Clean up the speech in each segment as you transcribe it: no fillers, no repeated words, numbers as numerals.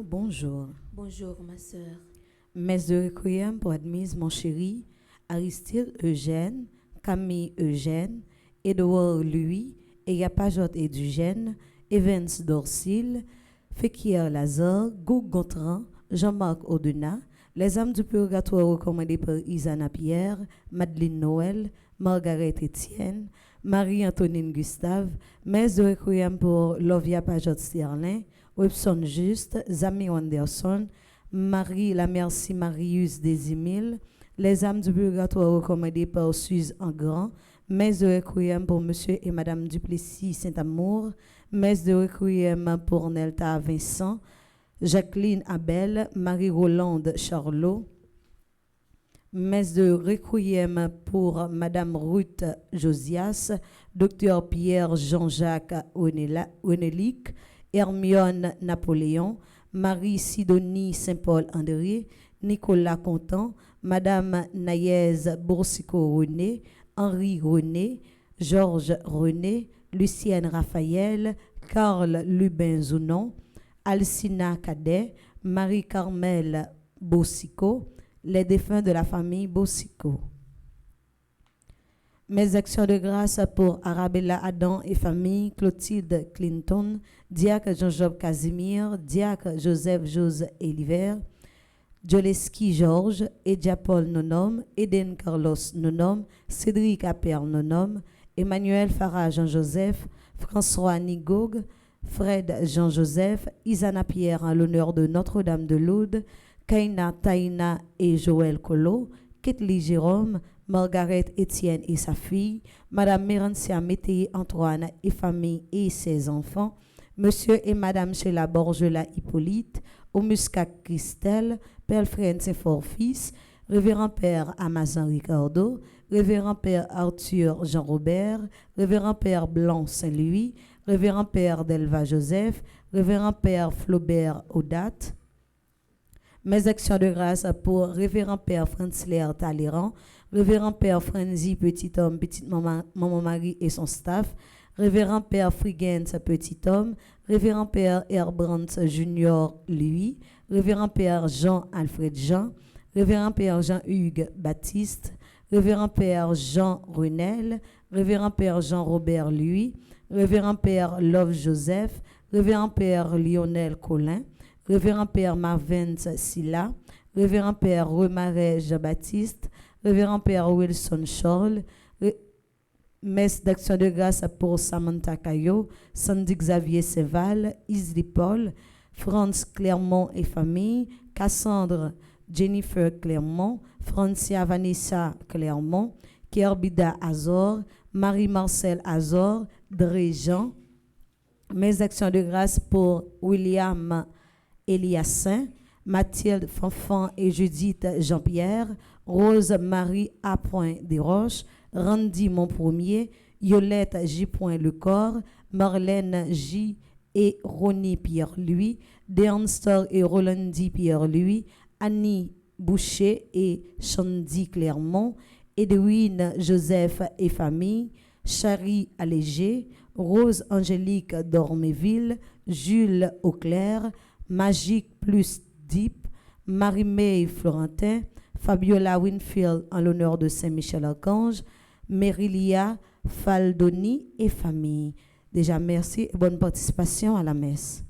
Caillot, bonjour. Bonjour ma sœur. Messe de requiem pour Admise, mon chéri, Aristide Eugène, Camille Eugène, Édouard Louis, Eyapajot Edugène, Evans Dorsil, Fekir Lazare, Goug Gontran, Jean-Marc Audena, les âmes du purgatoire recommandées par Isana Pierre, Madeleine Noël, Margaret Etienne, Marie-Antonine Gustave, Messe de requiem pour Lovia Pajot Sterling, Webson Juste, Zami Anderson, Marie la Merci Marius Desimil, les âmes du purgatoire recommandées par Suze en grand, messe de requiem pour Monsieur et Madame Duplessis Saint-Amour, messe de requiem pour Nelta Vincent, Jacqueline Abel, Marie-Rolande Charlot, messe de requiem pour Madame Ruth Josias, Docteur Pierre Jean-Jacques Onelic, Hermione Napoléon, Marie Sidonie Saint-Paul-André, Nicolas Contant, Madame Naïez Boursico-René, Henri René, Georges René, Lucienne Raphaël, Carl Lubin-Zounon, Alcina Cadet, Marie-Carmel Bossico, les défunts de la famille Bossico. Mes actions de grâce pour Arabella Adam et famille, Clotilde Clinton, Diacre Jean-Job Casimir, Diacre Joseph Eliver, Joleski Georges, Edia Paul Nonom, Eden Carlos Nonom, Cédric Appert Nonom, Emmanuel Farah Jean-Joseph, François Nigog, Fred Jean-Joseph, Isana Pierre en l'honneur de Notre-Dame de Lourdes, Kaina Taina et Joël Colo, Ketli Jérôme, Margaret Étienne et sa fille, Madame Mérancia Métayer Antoine et famille et ses enfants, Monsieur et Madame Sheila Borgela Hippolyte, Omusca Christelle, Père Fred Saint-Fort fils, Révérend Père Amazon Ricardo, Révérend Père Arthur Jean-Robert, Révérend Père Blanc Saint-Louis, Révérend Père Delva Joseph, Révérend Père Flaubert Audat. Mes actions de grâce pour Révérend Père Francelaire Talleyrand, Révérend Père Franzi Petit Homme, Petite Maman Marie et son staff, Révérend Père Frigens Petit Homme, Révérend Père Herbrandt Junior Louis, Révérend Père Jean-Alfred Jean, Révérend Père Jean-Hugues Baptiste, Révérend Père Jean Renel, Révérend Père Jean-Robert Louis, Révérend Père Love Joseph, Révérend Père Lionel Colin, Révérend Père Marvin Silla, Révérend Père Remaret Jean-Baptiste, Révérend Père Wilson Charles, messe d'action de grâce pour Samantha Caillot, Sandy Xavier Seval, Isli Paul, Franz Clermont et famille, Cassandre Jennifer Clermont, Francia Vanessa Clermont, Kerbida Azor, Marie-Marcel Azor, Dré Jean. Mes actions de grâce pour William Eliassin, Mathilde Fanfan et Judith Jean-Pierre, Rose Marie A. Desroches, Randy Monpremier, Yolette J. Lecor, Marlène J. et Ronnie Pierre-Louis, Deanstor et Rolandi Pierre-Louis, Annie Boucher et Chandy Clermont, Edwin Joseph et famille, Chari Allégé, Rose Angélique d'Orméville, Jules Auclair, Magique plus Deep, Marie-May Florentin, Fabiola Winfield en l'honneur de Saint-Michel-Archange, Mérilia Faldoni et famille. Déjà, merci et bonne participation à la messe.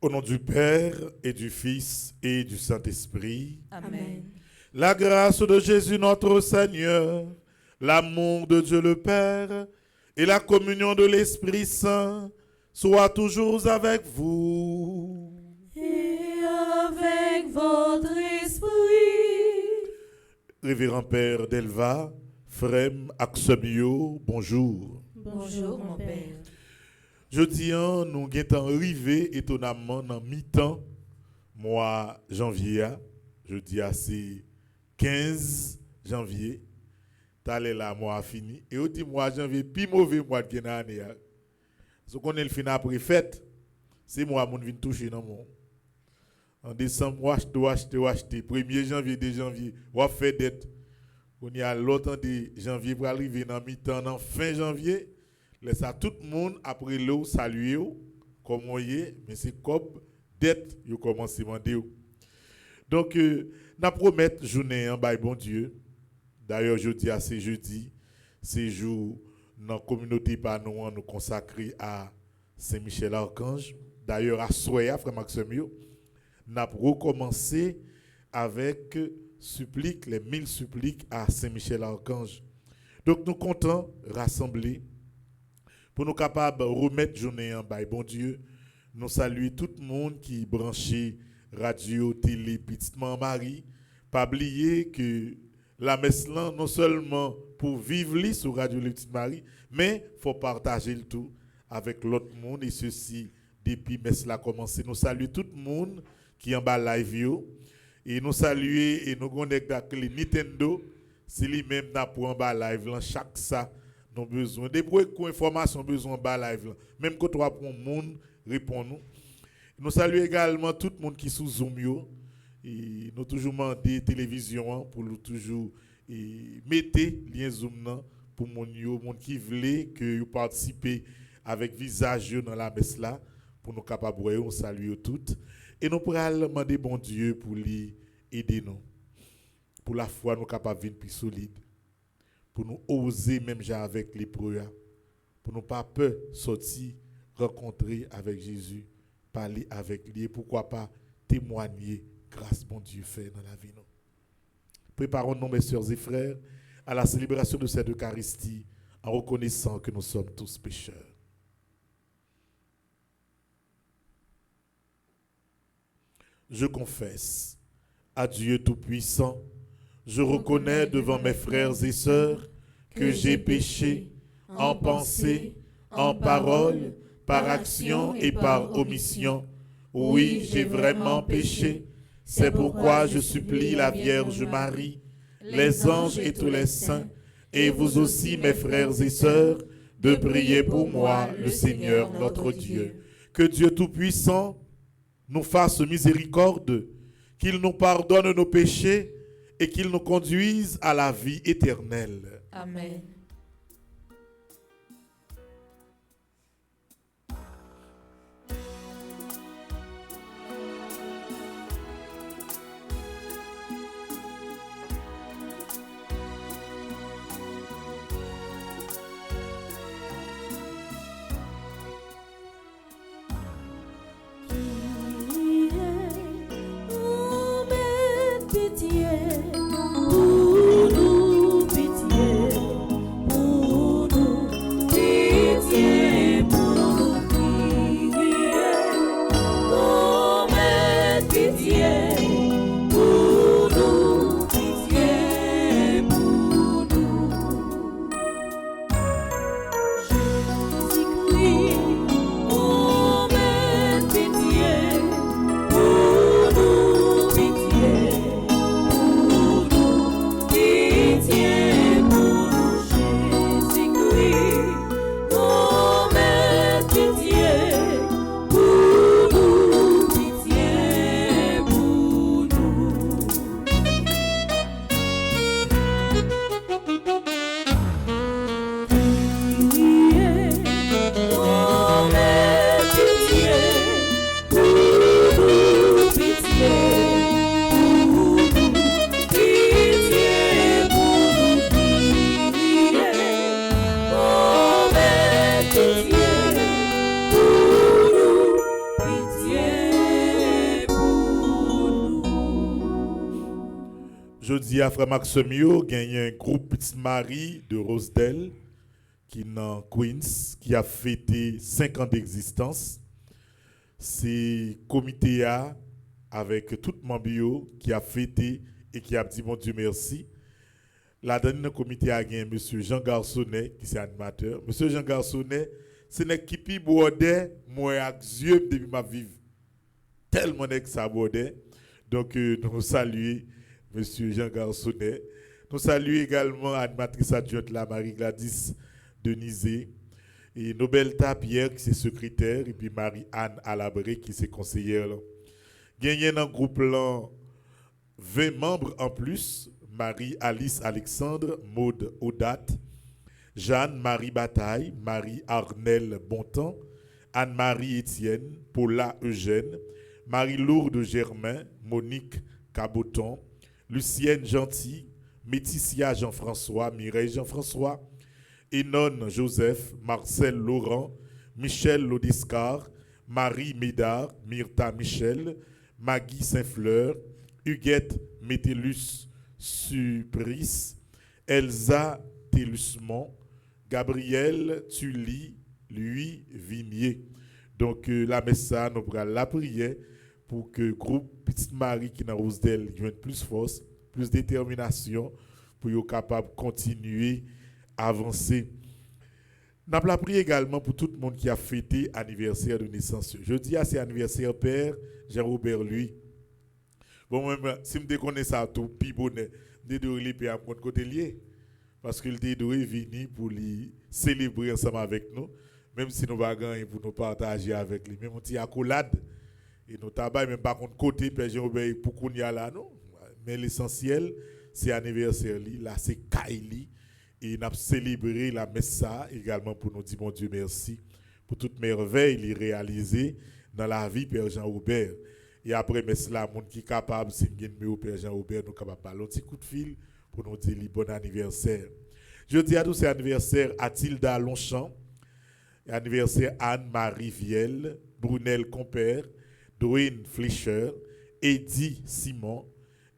Au nom du Père et du Fils et du Saint-Esprit. Amen. La grâce de Jésus notre Seigneur, l'amour de Dieu le Père et la communion de l'Esprit Saint soient toujours avec vous. Et avec votre esprit. Révérend Père Delva, Frem Axemio, bonjour. Bonjour mon Père. Jeudi, nous sommes arrivés étonnamment dans mi-temps, mois janvier, jeudi c'est 15 janvier, t'allais là, mois fini, et au mois janvier, plus mauvais mois de l'année. Ce qu'on est le fin après fête, c'est moi qui viens toucher dans mon. En décembre, on achète. 1er janvier, 2 janvier, on fait dette. On y a l'autre de janvier pour arriver dans mi-temps, dans fin janvier. Laisse à tout le monde après l'eau saluer comme on y est, mais c'est comme dette, vous commencez à demander. Donc, nous promettons journée en bail bon Dieu. D'ailleurs, jeudi à ce jeudi, c'est jour dans la communauté par nous consacré à Saint-Michel Archange. D'ailleurs, à Soya, frère Maximio, nous avons recommencé avec suppliques, les 1000 suppliques à Saint-Michel Archange. Donc, nous comptons rassembler pour nous capables de remettre journée en bail bon Dieu. Nous saluons tout le monde qui est branché radio, télé, Petite Marie. Pas oublier que la messe là, non seulement pour vivre sur Radio Petite Marie, mais il faut partager le tout avec l'autre monde. Et ceci, depuis messe là commencé. Nous saluons tout le monde qui est en bas live. Et nous saluons et nous connectons avec les Nintendo. C'est lui-même pour en bas live là, chaque ça. Nous avons besoin des informations, besoin de bas live. Même quand on pour le monde, répond-nous. Nous saluons également tout le monde qui est sous Zoom. Et nous toujours demandé télévision pour nous toujours mettre lien Zoom pour les gens qui veulent que vous participez avec visage dans la messe là pour nous capables de saluer toutes. Et nous pourrons demander bon Dieu pour lui aider nous. Pour la foi nous capables de venir plus solide. Pour nous oser même avec les preuves, pour nous pas peur sortir, rencontrer avec Jésus, parler avec lui, et pourquoi pas témoigner grâce bon Dieu fait dans la vie. Nous. Préparons-nous, mes sœurs et frères, à la célébration de cette Eucharistie en reconnaissant que nous sommes tous pécheurs. Je confesse à Dieu Tout-Puissant, je reconnais devant mes frères et sœurs que j'ai péché en pensée, en parole, par action et par omission. Oui, j'ai vraiment péché. C'est pourquoi je supplie la Vierge Marie, les anges et tous les saints, et vous aussi, mes frères et sœurs, de prier pour moi, le Seigneur notre Dieu. Que Dieu Tout-Puissant nous fasse miséricorde, qu'il nous pardonne nos péchés, et qu'il nous conduise à la vie éternelle. Amen. Pitié, pour nous, pitié, Jeudi à Frère Maximio, il y a un groupe Petite Marie de Rosedale qui est dans Queens, qui a fêté 5 ans d'existence. C'est comité A avec tout le monde qui a fêté et qui a dit bon Dieu merci. La dernière comité a gagné M. Jean Garçonnet, qui est animateur. M. Jean Garçonnet, c'est un qui bordait moi avec Dieu depuis ma vie. Tellement que ça bordait. Donc nous saluons M. Jean Garçonnet. Nous saluons également l'animatrice adjointe la Marie-Gladys Denizé. Et Nobelta Pierre, qui est secrétaire, et puis Marie-Anne Alabré, qui est conseillère. Gagné dans le groupe là, 20 membres en plus. Marie-Alice Alexandre, Maude Audat, Jeanne-Marie Bataille, Marie-Arnelle Bontemps, Anne-Marie Étienne, Paula Eugène, Marie-Lourde Germain, Monique Caboton, Lucienne Gentil, Méticia Jean-François, Mireille Jean-François, Enon Joseph, Marcel Laurent, Michel Lodiscar, Marie Médard, Myrta Michel, Maggie Saint-Fleur, Huguette Métellus Supris, Elsa Tellusmont, Gabriel Tully, Louis Vignier. Donc la messe, nous prenons la prière pour que le groupe Petite Marie qui est dans Rosedale ait plus force, plus détermination pour être capable de continuer à avancer. Nous avons la prière également pour tout le monde qui a fêté l'anniversaire de naissance. Jeudi, c'est anniversaire père Jean-Robert lui. Bon, même si je connais ça tout, puis bonnet, je dois aller à mon côté lié. Parce qu'il doit venir pour lui célébrer ensemble avec nous. Même si nous ne pouvons pas pour nous partager avec lui. Même si accolade. Et nous tabac, même pas contre côté, Père Jean-Robert, pour qu'on y a là, non. Mais l'essentiel, c'est l'anniversaire. Là, c'est Kaili. Et nous avons célébré la messe également pour nous dire, mon Dieu, merci pour toute merveille réalisée dans la vie Père Jean-Robert. Et après, mais c'est là, monde qui est capable, si nous avons Père Jean-Robert, nous sommes capables de parler un petit coup de fil pour nous dire bon anniversaire. Je dis à tous, c'est anniversaire Atilda Longchamp, anniversaire Anne-Marie Viel, Brunel Compère, Dwayne Fleischer, Eddie Simon,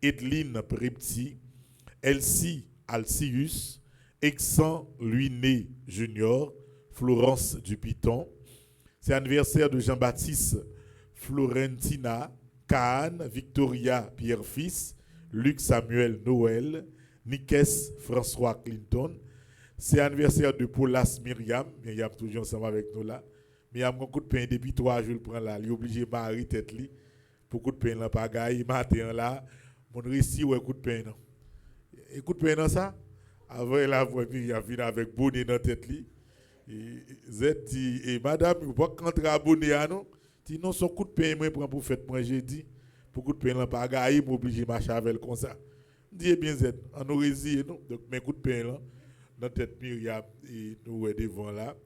Edeline Prepti, Elsie Alcius, Exan Luiné Junior, Florence Dupiton. C'est anniversaire de Jean-Baptiste Florentina, Kahn, Victoria Pierre-Fils, Luc Samuel Noël, Nikes François Clinton. C'est anniversaire de Paulas Myriam. Myriam toujours ensemble avec nous là. Myriam a un coup de pain depuis 3 jours, prend là. Il est obligé de marier tête li. Pour coup de pain là, pas gagne, matin là. Mon récit ou un coup de pain non. Un coup de pain dans ça. Avant la voix Myriam vient avec bonnet dans tête li. Z dit, et madame, vous pouvez rentrer à bonnet à non. Si non, son coup de pain, moi, prend pour fête, moi, j'ai dit, pour coup de pain, là, pas gaï, m'oblige à marcher avec comme ça. Dis bien, Z, en orésie, non? Donc, mes coups de pain, là, dans tête Myriam, et nous, devant là,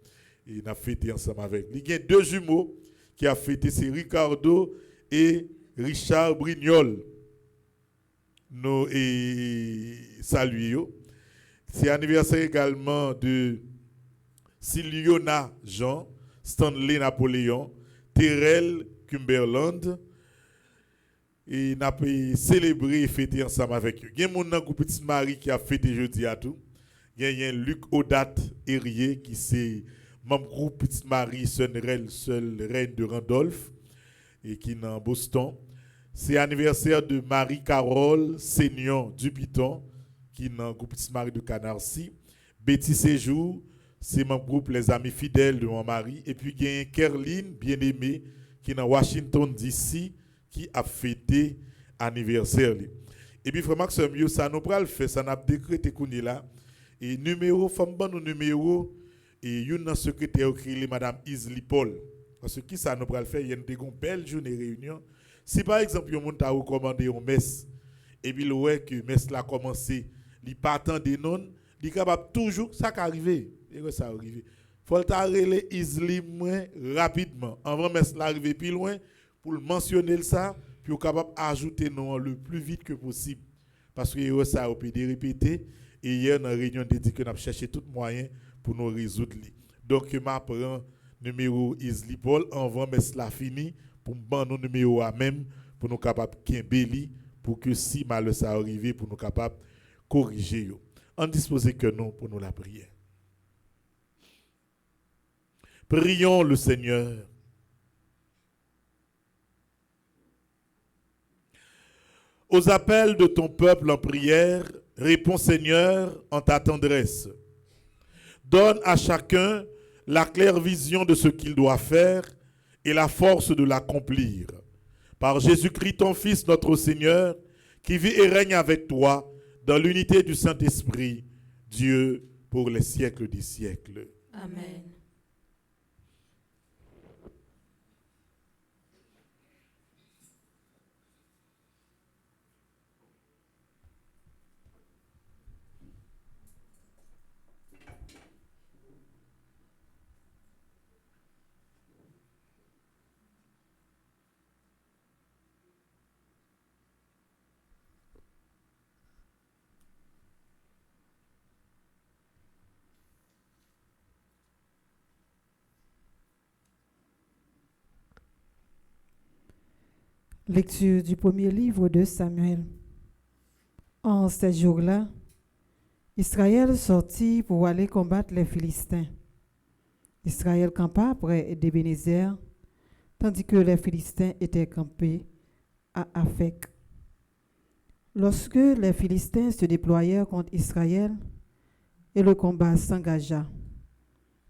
et nous avons fêté ensemble avec lui. Il y a 2 jumeaux qui ont fêté, c'est Ricardo et Richard Brignol. Nous, saluons. C'est anniversaire également de Siliona Jean, Stanley Napoléon, Terrell Cumberland, et nous avons célébré et fêté ensemble avec eux. Il y a mon groupe Petite Marie qui a fêté jeudi à tout. Il y a Luc Audat Herrier qui c'est membre groupe Petite Marie, seule reine de Randolph, et qui est dans Boston. C'est anniversaire de Marie-Carole Seignon Dupiton, qui est dans groupe Petite Marie de Canarsie. Betty Séjour, c'est mon groupe Les Amis Fidèles de mon mari. Et puis, il y a Kerline, bien-aimée, qui est dans Washington, D.C., qui a fêté anniversaire. Et puis, frère Max, ça nous pral fait, ça n'a décrété qu'on est là. Et numéro, femme bon numéro, et il y a un secrétaire qui Madame Isli Paul. Parce que qui ça nous pral fait, il y a une belle journée réunion. Si par exemple, il y a un monde qui a recommandé une messe, et puis, ouais, que messe l'a commencé, il pas attendre non, il est capable toujours, ça qui arrive. Ça arrive. Faut le Isli moins rapidement. Avant messe l'arriver plus loin pour mentionner ça, puis on capable ajouter non le plus vite que possible. Parce que ça a été répété et hier dans la réunion de dit que nous avons cherché tout moyen pour nous résoudre. Donc je m'apprends numéro Isli Paul avant messe la fini pour me prendre numéro à même pour nous capable Kimbeli pour que si mal ça arrive, pour nous capables de corriger. En disposer que non pour nous la prière. Prions le Seigneur. Aux appels de ton peuple en prière, réponds Seigneur en ta tendresse. Donne à chacun la claire vision de ce qu'il doit faire et la force de l'accomplir. Par Jésus-Christ, ton Fils, notre Seigneur, qui vit et règne avec toi dans l'unité du Saint-Esprit, Dieu, pour les siècles des siècles. Amen. Lecture du premier livre de Samuel. En ces jours-là, Israël sortit pour aller combattre les Philistins. Israël campa près d'Ébénézer, tandis que les Philistins étaient campés à Aphek. Lorsque les Philistins se déployèrent contre Israël, et le combat s'engagea.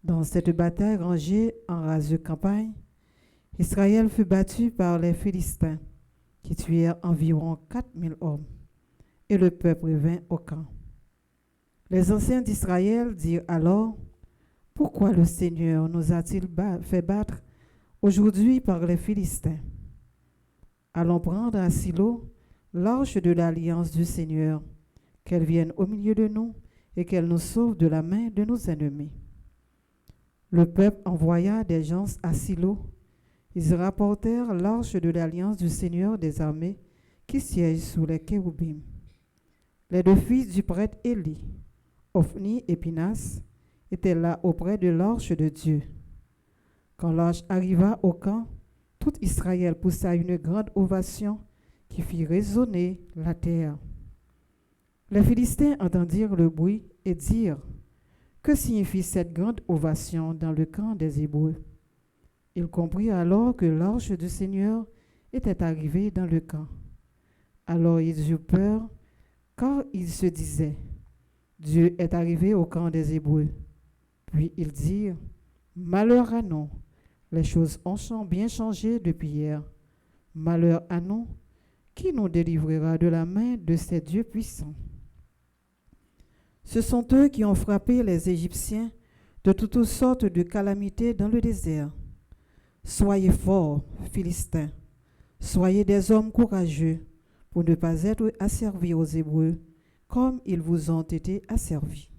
Dans cette bataille rangée en raseuse campagne, Israël fut battu par les Philistins, qui tuèrent environ 4000 hommes, et le peuple revint au camp. Les anciens d'Israël dirent alors, « Pourquoi le Seigneur nous a-t-il fait battre aujourd'hui par les Philistins? Allons prendre à Silo l'arche de l'alliance du Seigneur, qu'elle vienne au milieu de nous et qu'elle nous sauve de la main de nos ennemis. » Le peuple envoya des gens à Silo. Ils rapportèrent l'arche de l'alliance du Seigneur des armées qui siège sous les chérubins. Les deux fils du prêtre Élie, Ophni et Pinas, étaient là auprès de l'arche de Dieu. Quand l'arche arriva au camp, tout Israël poussa une grande ovation qui fit résonner la terre. Les Philistins entendirent le bruit et dirent, « Que signifie cette grande ovation dans le camp des Hébreux? » Ils comprirent alors que l'arche du Seigneur était arrivée dans le camp. Alors ils eurent peur, car ils se disaient, « Dieu est arrivé au camp des Hébreux. » Puis ils dirent, « Malheur à nous, les choses ont bien changé depuis hier. Malheur à nous, qui nous délivrera de la main de ces dieux puissants? » Ce sont eux qui ont frappé les Égyptiens de toutes sortes de calamités dans le désert. Soyez forts, Philistins, soyez des hommes courageux pour ne pas être asservis aux Hébreux comme ils vous ont été asservis.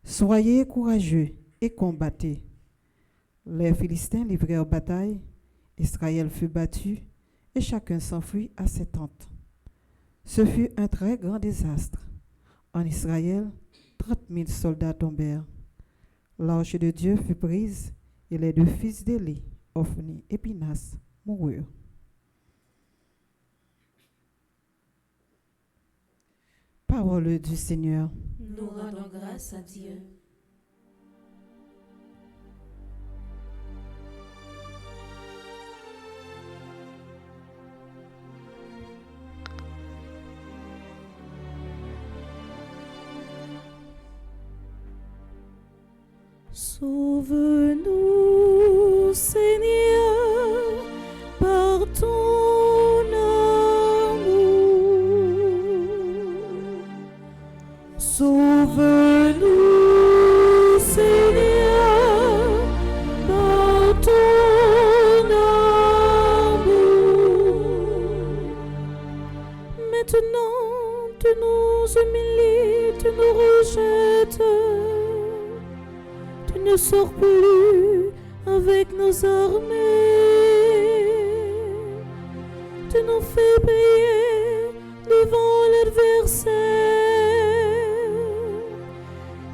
Soyez courageux et combattez. Les Philistins livrèrent bataille, Israël fut battu et chacun s'enfuit à ses tentes. Ce fut un très grand désastre. En Israël, 30 000 soldats tombèrent. L'arche de Dieu fut prise et les deux fils d'Élie, Ophni et Pinas, moururent. Parole du Seigneur. Nous rendons grâce à Dieu. Sauve-nous, Seigneur, par ton amour. Sauve-nous, Seigneur, par ton amour. Maintenant, tu nous humilies, tu nous rejettes. Ne sors plus avec nos armées. Tu nous fais payer devant l'adversaire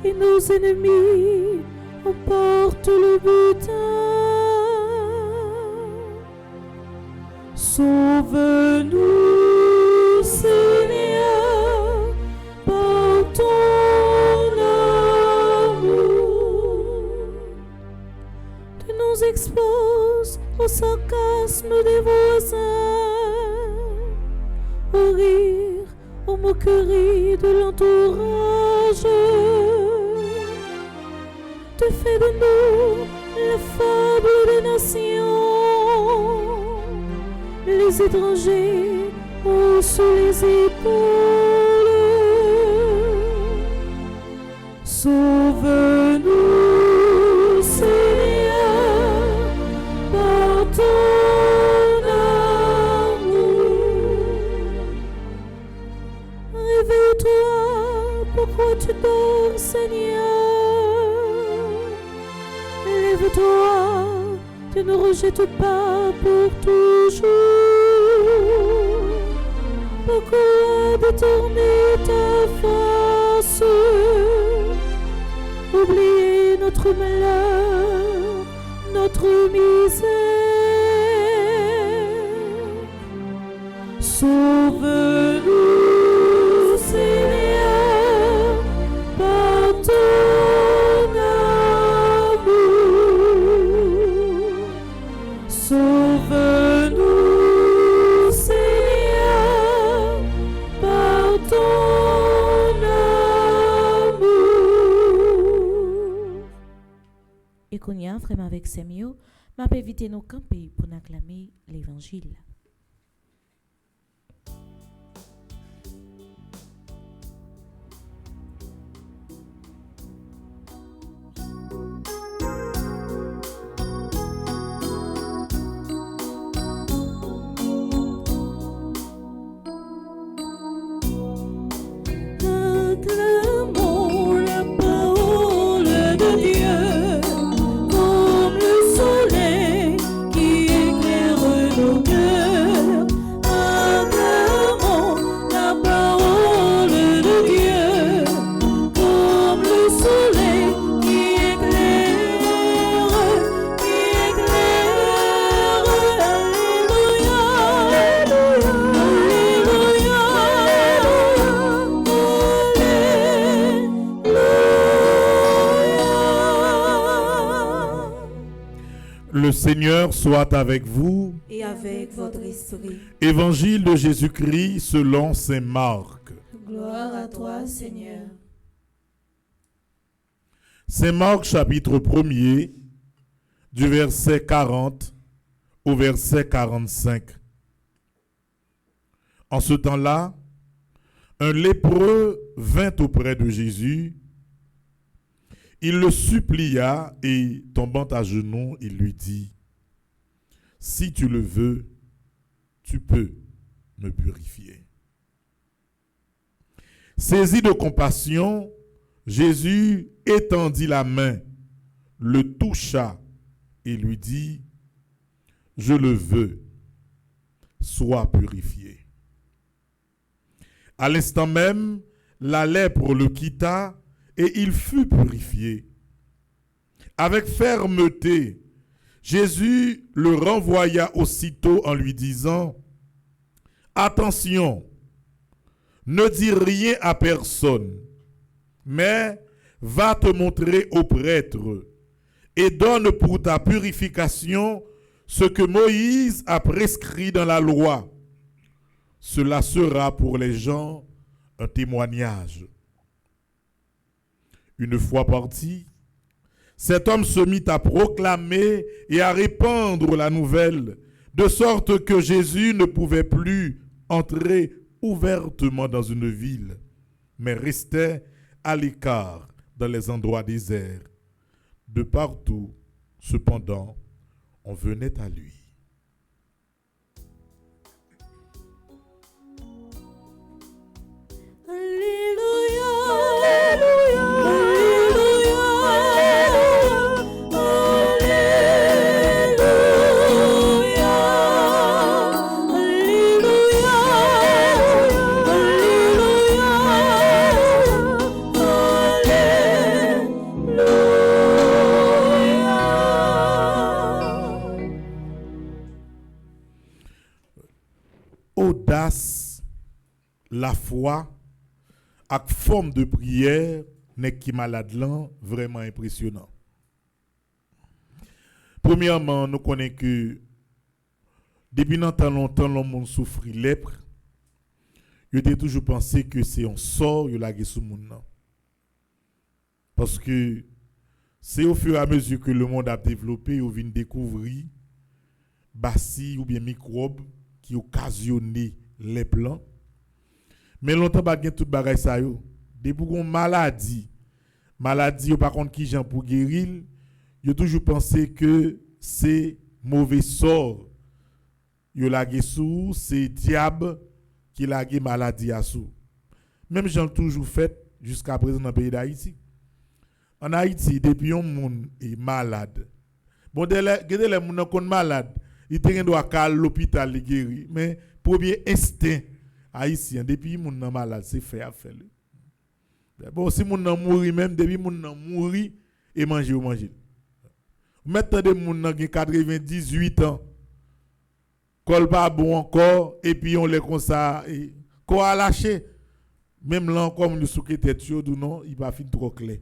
et nos ennemis emportent le butin. Sauve-nous, nous expose au sarcasme des voisins, au rire, aux moqueries de l'entourage. Tu fais de nous la fable des nations, les étrangers haussent les épaules. Sauve-nous, Seigneur, par ton amour. Réveille-toi, pourquoi tu dors, Seigneur? Lève-toi, tu ne rejettes pas pour toujours. Pourquoi détourner ta face? Oublier notre malheur, notre misère. Sauve-nous, Seigneur, par ton amour. Sauve-nous, Seigneur, par ton amour. Et qu'on y a vraiment avec ces mots, m'a évité nos camper pour acclamer l'évangile. Acclamons la parole de Dieu comme le soleil qui éclaire nos cœurs. Acclamons la parole de Dieu comme le soleil qui éclaire. Alléluia, Le Seigneur soit avec vous. Et avec votre esprit. Évangile de Jésus-Christ selon saint Marc. Gloire à toi, Seigneur. Saint Marc chapitre 1er, du verset 40 au verset 45. En ce temps-là, un lépreux vint auprès de Jésus. Il le supplia et, tombant à genoux, il lui dit, « Si tu le veux, tu peux me purifier. » Saisi de compassion, Jésus étendit la main, le toucha et lui dit, « Je le veux, sois purifié. » À l'instant même, la lèpre le quitta et il fut purifié. Avec fermeté, Jésus le renvoya aussitôt en lui disant, « Attention, ne dis rien à personne, mais va te montrer au prêtre et donne pour ta purification ce que Moïse a prescrit dans la loi. Cela sera pour les gens un témoignage. » Une fois parti, cet homme se mit à proclamer et à répandre la nouvelle, de sorte que Jésus ne pouvait plus entrer ouvertement dans une ville, mais restait à l'écart dans les endroits déserts. De partout, cependant, on venait à lui. Alléluia, Audace, la foi, avec forme de prière, n'est qui malade là, vraiment impressionnant. Premièrement, nous connaissons que depuis longtemps, l'homme souffre lèpre. Il a toujours pensé que c'est un sort qu'il a sur le monde. Parce que c'est au fur et à mesure que le monde a développé, il vient découvrir bacilles ou bien microbes qui occasionnent les plans. Mais longtemps, il y a tout bagay ça yo. Depuis qu'on maladie, par contre qui j'en pour guérir, il a toujours pensé que c'est mauvais sort. Il a sous, c'est diable qui l'a maladie à sous. Même j'en toujours fait jusqu'à présent dans le pays d'Haïti. En Haïti, depuis un monde est malade. Bon, les gens qui sont malades, ils doivent aller à l'hôpital les guérir. Mais premier instinct haïtien, depuis les gens sont malades, c'est faire. Bon, si les gens mourir même, depuis les gens mourir et manger. Maintenant, des gens qui ont 98 ans, col pas bon encore, et puis on les comme ça, quoi lâcher. Même là, comme nous souquons tête chaude ou non, il va finir trop clair.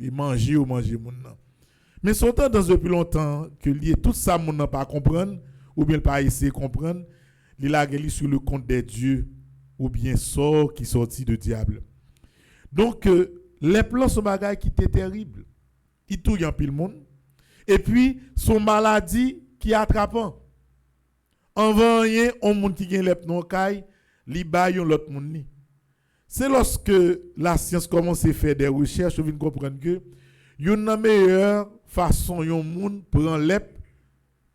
Et manger ou manger moun nan. Mais son temps dans depuis longtemps que lié tout ça moun nan pas comprendre ou bien pas essayer comprendre, il a gagné sur le compte des dieux ou bien sort qui sorti de diable. Donc les plans sont bagaille qui étaient terribles. Il touille en pile monde et puis son maladie qui attrapant. En voyant un monde qui gagne les non kay, li ba yon l'autre monde ni. C'est lorsque la science commence à faire des recherches, on vient comprendre que une meilleure façon yon moun prend l'ep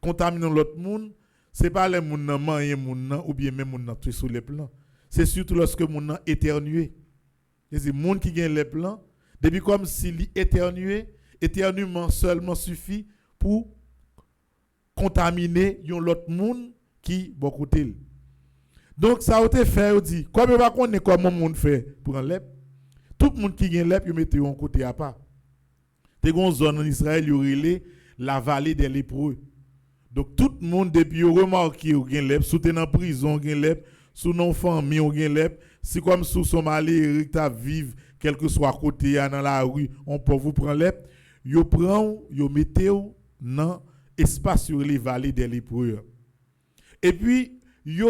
contaminer l'autre monde, c'est pas les moun nan manye moun nan ou bien même moun nan sur les plans. C'est surtout lorsque moun nan éternué. C'est moun qui gagne les plans, depuis comme s'il éternué, éternuement seulement suffit pour contaminer yon l'autre monde qui bon côté. Donc ça a été fait, on dit, comme on va connaître comment le monde fait pour un lèpre, tout le monde qui gagne lèpre, il mette en côté à part. T'es une zone en Israël, il y a la vallée des lépreux. Donc tout le monde, depuis qu'il remarque qu'il y a lèpre, sous dans prison, il y a lèpre, sous nos familles, il y a lèpre, c'est comme sous Somalie, Eric ta vive, quel que soit côté, dans la rue, on peut vous prendre lèpre, il prend, il mette dans l'espace sur les vallées des lépreux. Et puis, il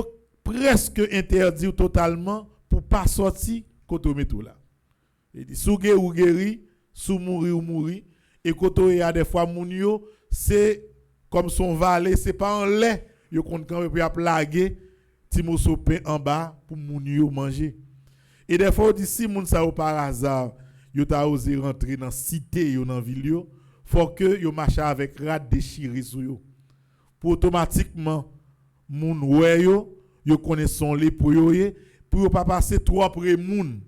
presque interdit totalement pour pas sortir côté métro là. Il dit sous guéri ou guéri, sous mourir ou mourir et côté y a des fois moun yo c'est comme son valet, c'est pas en lait, yo compte quand puis a plaguer ti morceau pain en bas pour moun yo manger. Et des fois on dit si moun ça par hasard, yo ta osé rentrer dans cité yo dans ville yo, faut que yo marche avec rat déchiré sur yo. Pour automatiquement moun wè yo connaissons les pour yo pas passer trop après moun.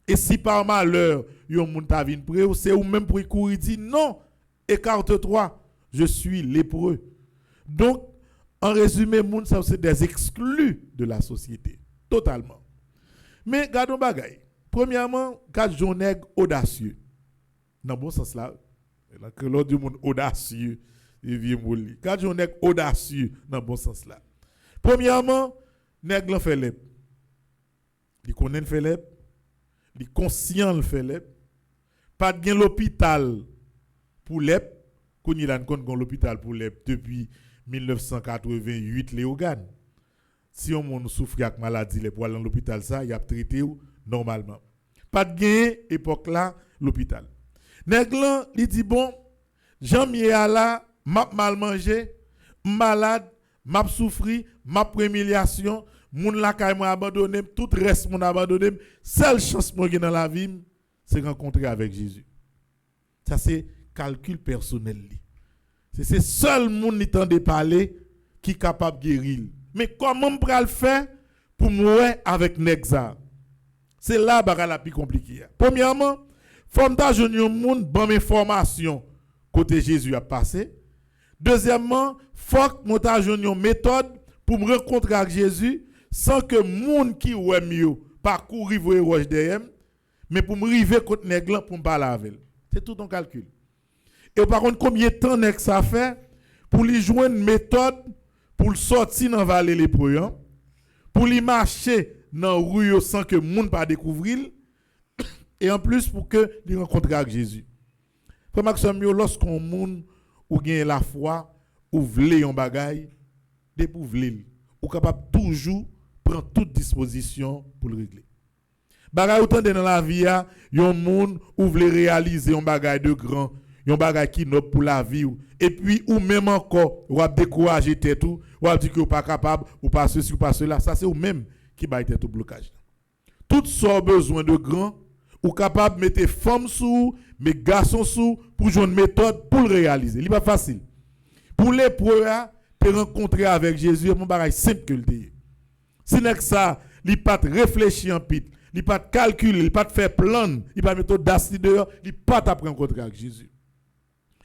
Et si par malheur yo moun ta vinn près c'est ou même pour courir dit non, écarte-toi, je suis lépreux. Donc en résumé moun ça c'est des exclus de la société totalement. Mais gardons bagay. Premièrement, 4 jours nèg audacieux. Dans bon sens là, que l'autre du monde audacieux, il vient mouli. 4 jours nèg audacieux dans bon sens là. Premièrement, nèg lan fait lèp. Il connaît fait lèp. Il conscient le fait lèp. Pas de l'hôpital pour lèp. Qu'on y a l'hôpital pour lèp depuis 1988 Léogane. Si on moun souffre avec maladie lèp pour aller dans l'hôpital ça, il a traité normalement. Pas de gain époque là l'hôpital. Nèg lan il dit bon, Jean-Mier là, m'a mal mangé, malade, m'a souffri, m'a prémiliation, moun la kay m'a abandonné, tout reste moun abandonné, seule chance moi dans la vie, c'est rencontrer avec Jésus. Ça c'est calcul personnel li. C'est seul moun qui tande parler qui capable guérir. Mais comment on peut le faire pour mourir avec Nexa? C'est là que la plus compliqué. Premièrement, faut ta jeune moun bonne information côté Jésus a passé. Deuxièmement, faut que ta jeune méthode pour me rencontrer avec Jésus sans que moun qui oué mieux parcourir voyer roche derrière, mais pour me river contre nèg pour me parler avec. C'est tout ton calcul. Et par contre, combien de temps nèg ça fait pour lui joindre une méthode pour sortir dans vallée les proyants, pour lui marcher dans rue sans que moun pas découvrir et en plus pour que lui rencontrer avec Jésus. Frère Maxime, lorsqu'on moun ou gagne la foi, ou vle yon bagay, de pour vle, ou capable toujours prendre toute disposition pour le régler. Bagay autant dans la vie, yon moun ou vle réaliser un bagay de grand, yon bagay qui noble pour la vie, et puis ou même encore, ou ap décourager tête ou ap dire que ou pas capable, ou pas ceci, ou pas cela, ça c'est ou même qui va être au blocage. Tout ça besoin de grand, ou capable de mettre femmes sous, mais garçons sous, pour jouer une méthode pour le réaliser. Ce n'est pas facile. Pour les premiers, te rencontrer avec Jésus, c'est un bagage simple que le dire. Si n'est que ça, il n'a pas réfléchir en pit, il n'a pas calculer, il n'a pas faire plan, il n'a pas mettre d'assiette dehors, il n'a pas t'apprendre à rencontrer avec Jésus.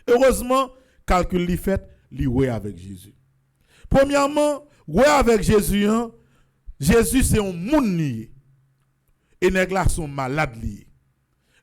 Heureusement, calcul li fait, li ouais avec Jésus. Premièrement, ouais avec Jésus, hein, Jésus c'est un monde lié. Et nèg la sont malades liés.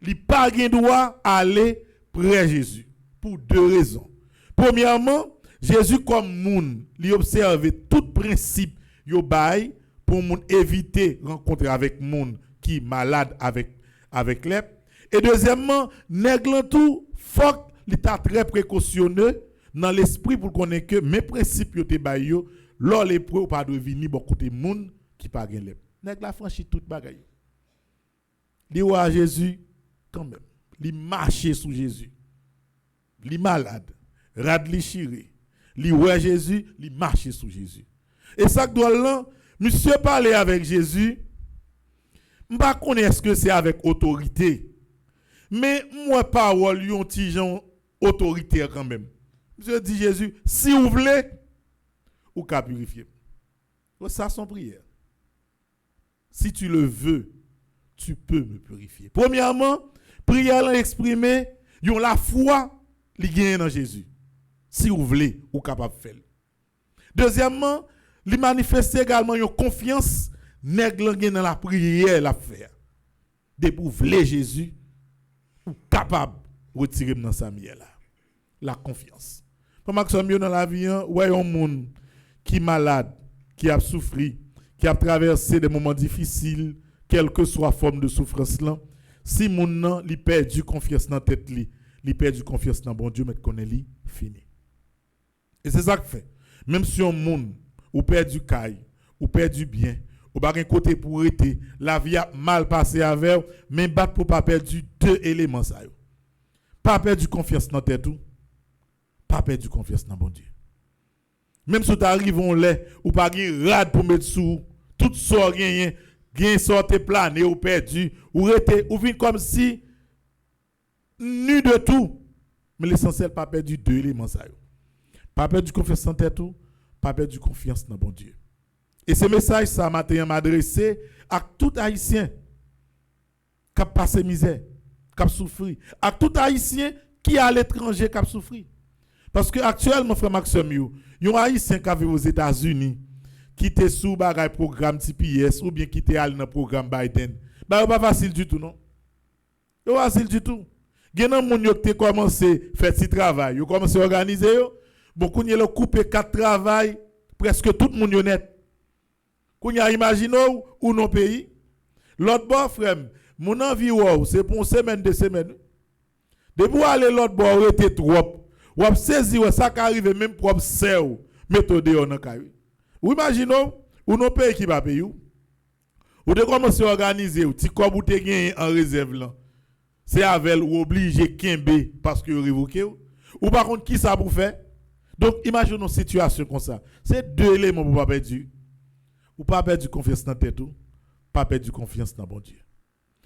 Li pas gen droit aller près Jésus pour deux raisons. Premièrement, Jésus comme monde, li observe tout principe yo bay pour moun éviter rencontrer avec monde qui malade avec lèpre. Et deuxièmement, nèg lan tout faut li ta très précautionneux dans l'esprit pour connaître que mes principes yo te bay yo, lor lépreux pas de venir bon côté monde qui pas gen lèpre. Nèg la franchi tout bagay. Li wa Jésus quand même. Li marcher sous Jésus. Li malade, rad li chiré. Li wa Jésus, li marcher sous Jésus. Et ça que doit là, monsieur parler avec Jésus, m'pa connais est-ce que c'est avec autorité. Mais moi parole yon ti jan autoritaire quand même. Monsieur dit Jésus, si vous voulez ou ka purifier. Ça son prière. Si tu le veux, tu peux me purifier. Premièrement, prière exprimer yon la foi li gagne dans Jésus. Si vous voulez ou capable faire. Deuxièmement, li manifester également yon confiance nèg lan dans la prière la faire. De pour vle Jésus ou capable retirer dans sa miel là. La confiance. Comme ça mieux dans la vie, ouais un monde qui malade, qui a souffert, qui a traversé des moments difficiles, quelle que soit la forme de souffrance là, si mon nan li perdu confiance dans tête li perdu confiance dans bon Dieu, mais connaît li fini. Et c'est ça que fait. Même si on monde ou perdu caille, ou perdu bien, ou pas un côté pour être, la vie a mal passé avec, mais battre pour pas perdre deux éléments ça yo. Pas perdre confiance dans tête ou pas perdre confiance dans bon Dieu. Même si tu arrives on lait ou pas gen rad pour mettre sous tout ça rien sorte plané ou perdu ou rete ou vient comme si nu de tout, mais l'essentiel pas perdre deux éléments ça yo. Pas perdre confiance en tête ou pas perdre confiance dans bon Dieu. Et ce message ça matin m'adressé à tout haïtien qui a passé misère, qui a souffert, à tout haïtien qui est à l'étranger qui a souffert. Parce que actuellement frère Maxime yo, yon haïtien qui vit aux États-Unis qui était sous bagay programme TPS ou bien qui était allé dans programme Biden. Ba pas facile du tout non. Pas facile du tout. Gen nan moun yo qui commencé faire petit travail, yo commencé organiser yo. Bon kounya le couper 4 travail, presque tout moun yo net. Kounya imagine ou non pays. L'autre bord frère, mon envie wow, c'est pour une semaine de semaine. De pour aller l'autre bord était trop. Ou ap saisi ça qui arrive même pour serre méthode on nan. Ou imaginons ou non pays qui va payer ou de commencer à organiser ou ti comme ou te gagné en réserve là. C'est avec ou obligé kembe parce que révoqué ou par contre qui ça pour faire. Donc imaginons une situation comme ça. C'est deux éléments pour pas perdre. Ou pas perdre confiance dans tête ou pas perdre confiance dans bon Dieu.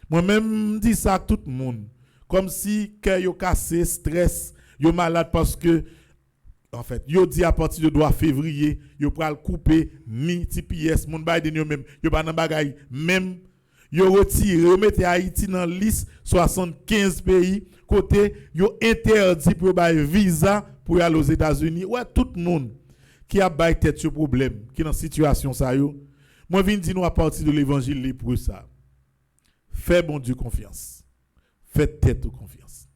Moi-même dis ça à tout le monde comme si cœur yo cassé, stress, yo malade parce que en fait, yo dit à partir de droit février, yo pral couper ni TPS, moun Biden yo même, yo pas nan bagay même, yo retire, yo mette Haïti dans liste 75 pays, côté yo interdit pour bay visa pour aller aux États-Unis. Ouais, tout le monde qui a bay tête ce problème, qui dans situation ça yo. Moi vinn di nous à partir de l'évangile li pour ça. Fais bon Dieu confiance. Faites tête confiance.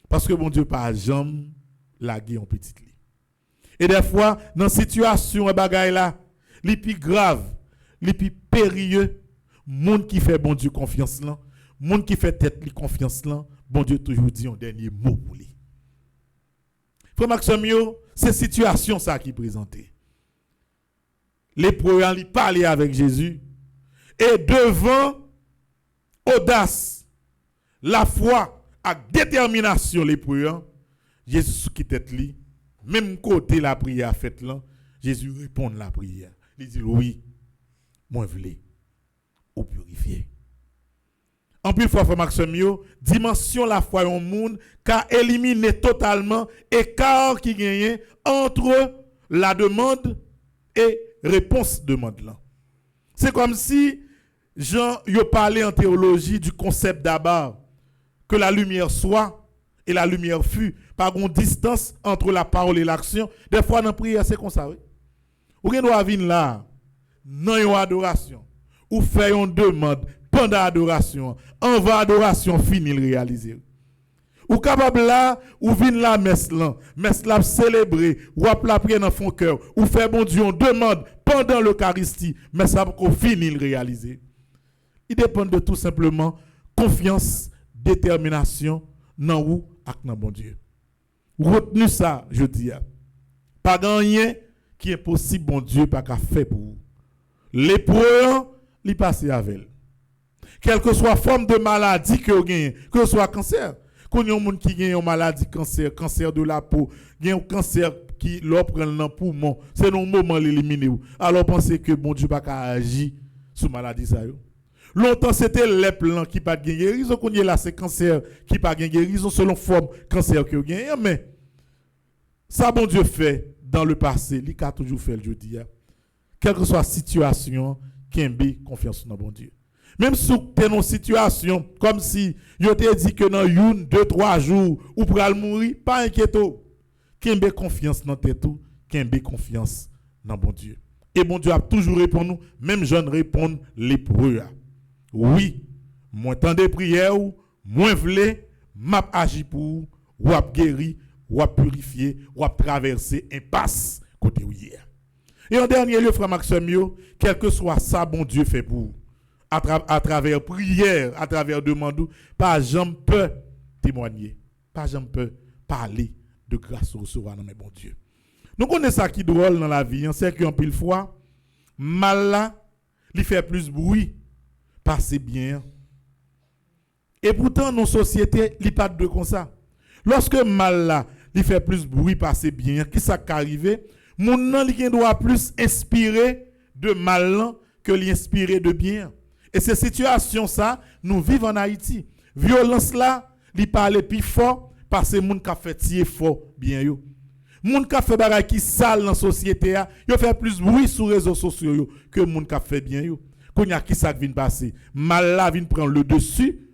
Parce que bon Dieu pas jamais laguer en petite lit. Et des fois, dans situation bagay là, li pi grave, li pi périlleux, monde qui fait bon Dieu confiance là, monde qui fait tête li confiance là, bon Dieu toujours dit un dernier mot pour lui. Frère Maxime, c'est situation ça qui présentait. Les prophètes ils parlaient avec Jésus et devant audace, la foi avec détermination les prophètes, Jésus qui tête li, même côté la prière faite là, Jésus répond à la prière. Il dit oui, moi voulais ou purifier. En plus fois frère Maxime, dimension la foi au monde qu'a éliminé totalement écart qui gagne entre la demande et réponse demande là. C'est comme si Jean yo parlait en théologie du concept d'abord que la lumière soit et la lumière fut, par une distance entre la parole et l'action. Des fois dans la prière c'est comme ça. Oui? Ou bien doit venir là dans une adoration ou faire une demande pendant l'adoration, en va adoration fini le réaliser. Ou capable là, ou vin la messe là célébrer, ou la prière dans son cœur, ou faire bon Dieu, on demande pendant l'Eucharistie, mais ça pour finir le réaliser. Il dépend de tout simplement confiance, détermination dans ou avec dans bon Dieu. Retenez ça, je dis. Pas rien qui est possible bon Dieu pas qu'à faire pour vous. L'épreuve, il passe avec elle. Quelle que soit forme de maladie que vous gagnez, que ce soit cancer, quand il y a des gens qui ont une maladie cancer de la peau, il y a un cancer qui leur prend dans le poumon, c'est un moment l'éliminer. Alors pensez que bon Dieu pas agir sur maladie ça. Longtemps c'était l'éplan qui pas de guérison, qu'on y là c'est cancer qui pas de guérison selon forme cancer que vous gagnez, mais ça bon Dieu fait dans le passé, il a toujours fait le jeudi. Quelle que soit la situation, qui a confiance dans bon Dieu. Même si vous êtes dans une situation comme si vous te dit que dans 1, 2, 3 jours, vous pourrez mourir, pas inquiétez-vous. Qui a confiance dans tête tout, qui a confiance dans bon Dieu. Et bon Dieu a toujours répondu, même jeunes répondent l'épreuve. Oui, moi tendez prière, moi vle, m'a agi pour ou a guéri, ou a purifié, ou a traversé impasse côté où hier. Et en dernier lieu, frère Maxime, quel que soit ça, bon Dieu fait pour vous. À travers prière, à travers demande, pas jamais peut témoigner, pas jamais peut parler de grâce au recevoir dans mes bon Dieu. Nous connaissons ça qui est drôle dans la vie, c'est qu'en pile fois, mal là, il fait plus bruit, passer bien. Et pourtant, nos sociétés, il pas de comme ça. Lorsque mal là, il fait plus bruit, passer bien, qui ça qui arrive? Mon nom, il doit plus inspirer de mal que l'inspirer de bien. Et ces situations, ça, nous vivons en Haïti. Violence là, il parle plus fort parce que les gens qui fait tirer fort bien yo. Les gens qui fait bagay qui sale dans la société, yo fait plus bruit sur les réseaux sociaux que les gens qui fait bien yo. Quand y a qui ça vient passer, mal là vient prendre le dessus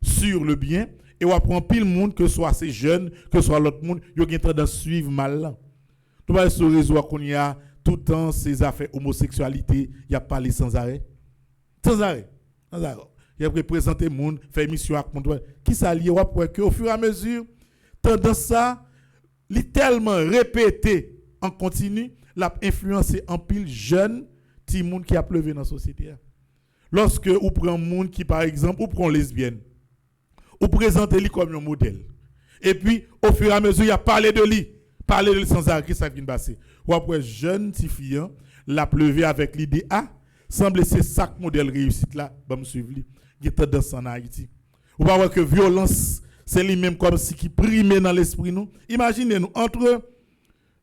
sur le bien et on prend pile monde que soit ces jeunes, que soit l'autre monde, yo gen tendance suivre mal là. Tout va sur les réseaux qu'on y a tout le temps ces affaires homosexualité, il y a parlé sans arrêt. Sans arrêt. Sans arrêt. Il a représenté monde, fait émission avec monde qui s'allie pour que au fur et à mesure tendance ça li tellement répété en continu, l'a influencé en pile jeune ti monde qui a pleuvé dans la société. Lorsque ou prend monde qui par exemple ou prend lesbienne, ou présenter lui comme un modèle. Et puis au fur et à mesure il a parlé de lui sans arrêt, qui ça vient passer. Ou après jeune ti fille l'a pleuvé avec l'idée semble c'est ça modèle réussite là, me suivre lui. Il est tendance en Haïti. Ou pas voir que violence c'est lui-même comme si qui primait dans l'esprit nous. Imaginez-nous entre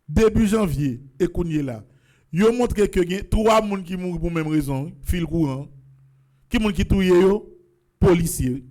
début janvier et kounye là. Yo montre que y a 3 personnes qui mourent pour même raison, fil courant. Qui moun qui touye yo policier.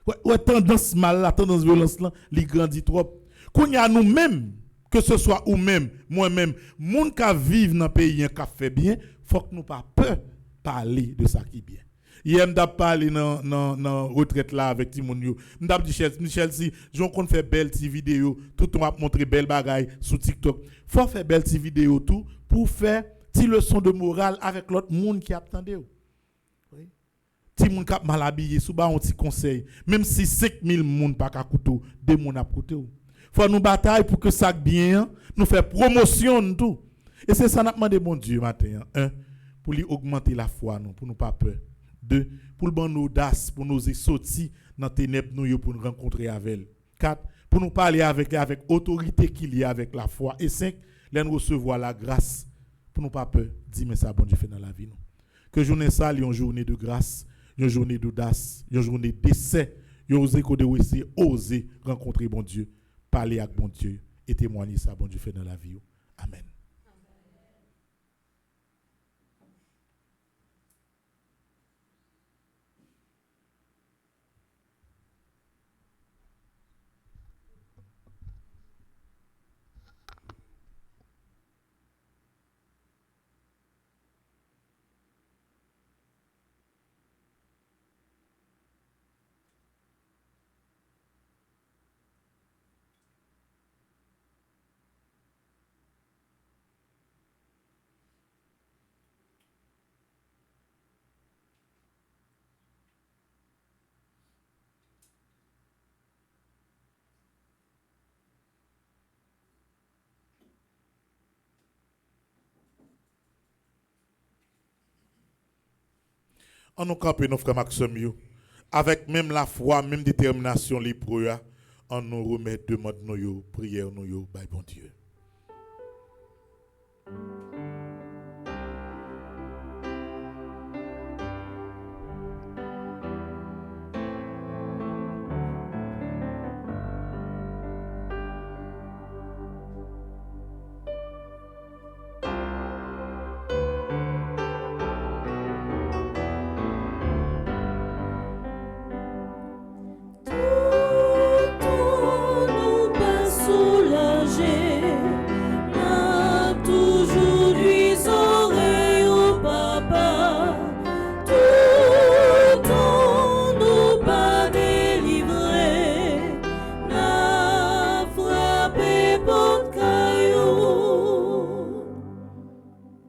Ouais tendance mal la tendance violence là, li grandit trop. Kounya nous même que ce soit ou même moi-même, moun ka vivre dans pays qui fait bien, faut que nous pas peur parler de ça qui est bien. Hier m'da parler dans retraite là avec ti moun yo. M'da dit Michel si j'on kon fait belle ti vidéo, tout on va montrer belle bagaille sur TikTok. Faut faire belle ti vidéo tout pour faire ti leçon de morale avec l'autre monde qui attendait. Oui. Ti moun k'ap mal habillé, sou ba on ti conseil, même si 5000 moun pas ka couteau, 2 moun ap couteau. Faut nous bataille pour que ça bien, nous faire promotion tout. Et c'est ça n'a demandé bon Dieu matin. 1 pour lui augmenter la foi nous, pour nous pas peur. 2 pour le bon audace pour nous sortir dans ténèbres nous pour nous rencontrer avec elle. 4 pour nous parler avec autorité qu'il y a avec la foi. Et 5, nous recevoir la grâce pour nous pas peur. Dis mais ça bon Dieu fait dans la vie nous. Que journée ça, une journée de grâce, une journée d'audace, une journée d'essai, oser rencontrer bon Dieu, parler avec bon Dieu et témoigner ça bon Dieu fait dans la vie. Amen. On nous campe nos frères Maxime, avec même la foi, même détermination, les prières, on nous remet, demande nous, prière nous, by bon Dieu.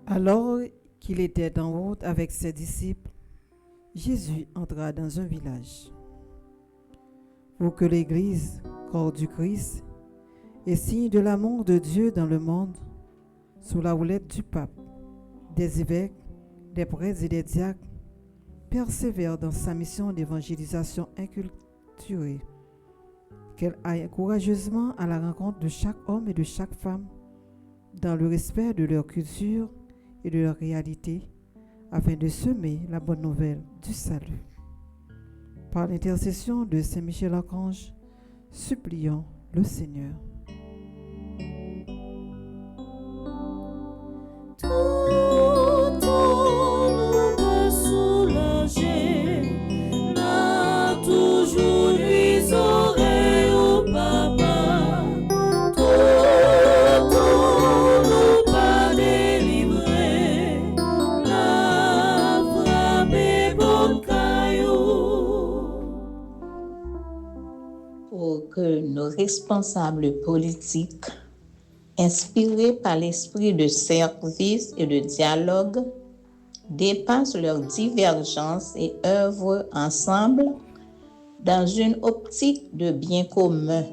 Alors qu'il était en route avec ses disciples, Jésus entra dans un village. Pour que l'Église, corps du Christ, et signe de l'amour de Dieu dans le monde, sous la houlette du pape, des évêques, des prêtres et des diacres, persévère dans sa mission d'évangélisation inculturée, qu'elle aille courageusement à la rencontre de chaque homme et de chaque femme, dans le respect de leur culture et de leur réalité, afin de semer la bonne nouvelle du salut. Par l'intercession de Saint Michel Archange, supplions le Seigneur. Que nos responsables politiques, inspirés par l'esprit de service et de dialogue, dépassent leurs divergences et œuvrent ensemble dans une optique de bien commun,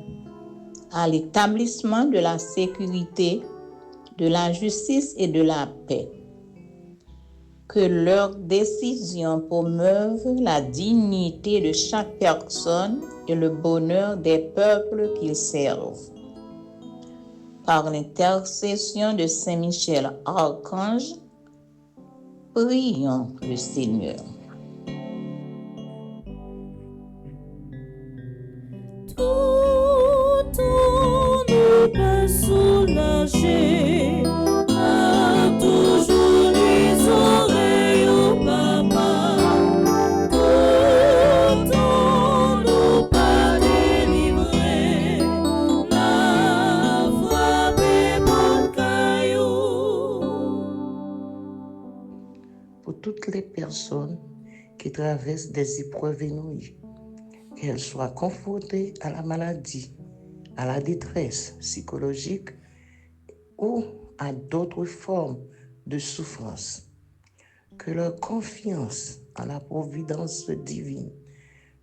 à l'établissement de la sécurité, de la justice et de la paix. Que leurs décisions promeuvent la dignité de chaque personne et le bonheur des peuples qu'ils servent. Par l'intercession de Saint Michel Archange, prions le Seigneur. Tout nous peut soulager, à toujours les oreilles au papa. Tout nous pas délivré, n'a frappé mon caillou. Pour toutes les personnes qui traversent des épreuves inouïes, qu'elles soient confrontées à la maladie, à la détresse psychologique ou à d'autres formes de souffrance. Que leur confiance en la providence divine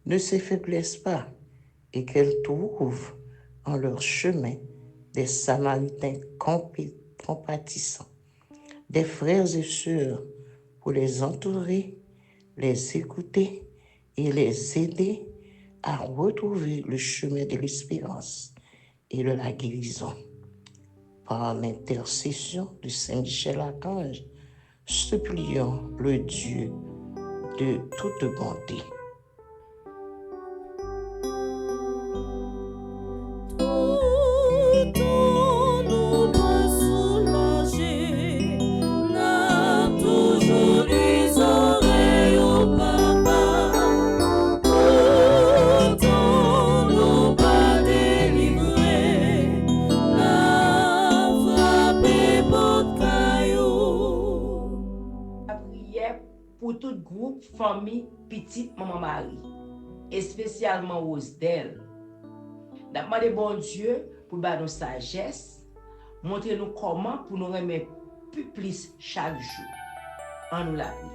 ne s'affaiblisse pas et qu'elles trouvent en leur chemin des Samaritains compatissants, des frères et sœurs pour les entourer, les écouter et les aider à retrouver le chemin de l'espérance et de la guérison. Par l'intercession de Saint Michel Archange, supplions le Dieu de toute bonté. Tout nous doit soulager, n'a toujours les oreilles au papa. Tout nous pas délivré, n'a frappé votre caillou. La prière pour tout groupe, famille, petite maman Marie, et spécialement Rosdel. N'a demandé bon Dieu pour ba nous sagesse, montrer nous comment pour nous remettre plus chaque jour. En nous la prière.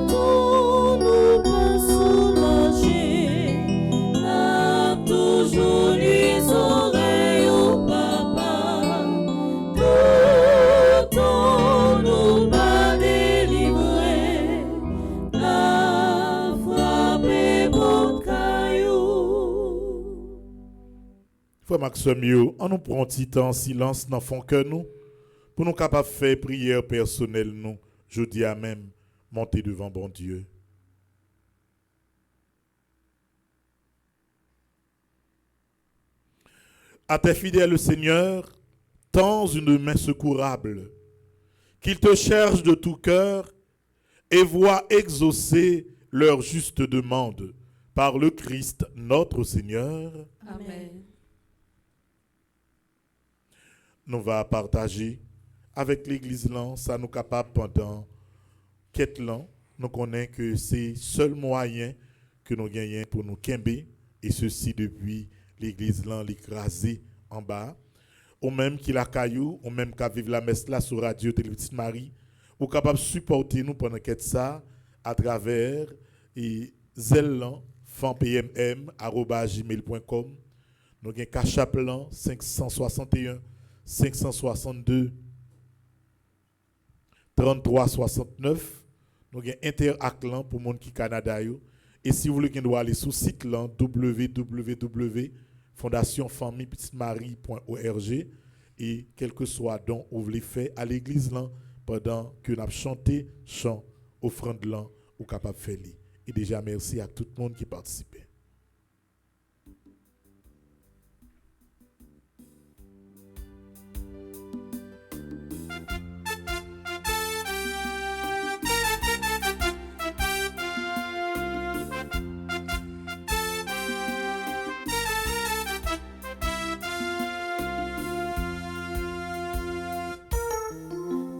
Tout nous pas soulager, n'a toujours les oreilles au papa. Tout nous pas délivré, n'a frappé votre caillou. Frère Maxime, on nous prend un petit temps en silence dans fond que nous, pour nous capables de faire prière personnelle nous, je dis à même, monter devant bon Dieu. À tes fidèles, Seigneur, tends une main secourable, qu'ils te cherchent de tout cœur et voient exaucer leur juste demande par le Christ notre Seigneur. Amen. Nous va partager avec l'église là, ça nous capable pendant quête là, nous connaissons que c'est seul moyen que nous gagnons pour nous quimber et ceci depuis l'église là l'écraser en bas ou même qui la caillou ou même qu'à vivre la messe là sur radio Télé Petite Marie ou capable supporter nous pendant quête ça à travers et zellan fanpmm@gmail.com. Nous gagnons cash app là 561 562 3369. Nous avons Interaclan pour les gens qui sont au Canada. Et si vous voulez, vous aller sur le site www.fondationfamillepetitemarie.org et quel que soit don vous voulez faire à l'église là, pendant que nous avons chanté, chant, offrande là, ou capable de faire. Et déjà, merci à tout le monde qui participe.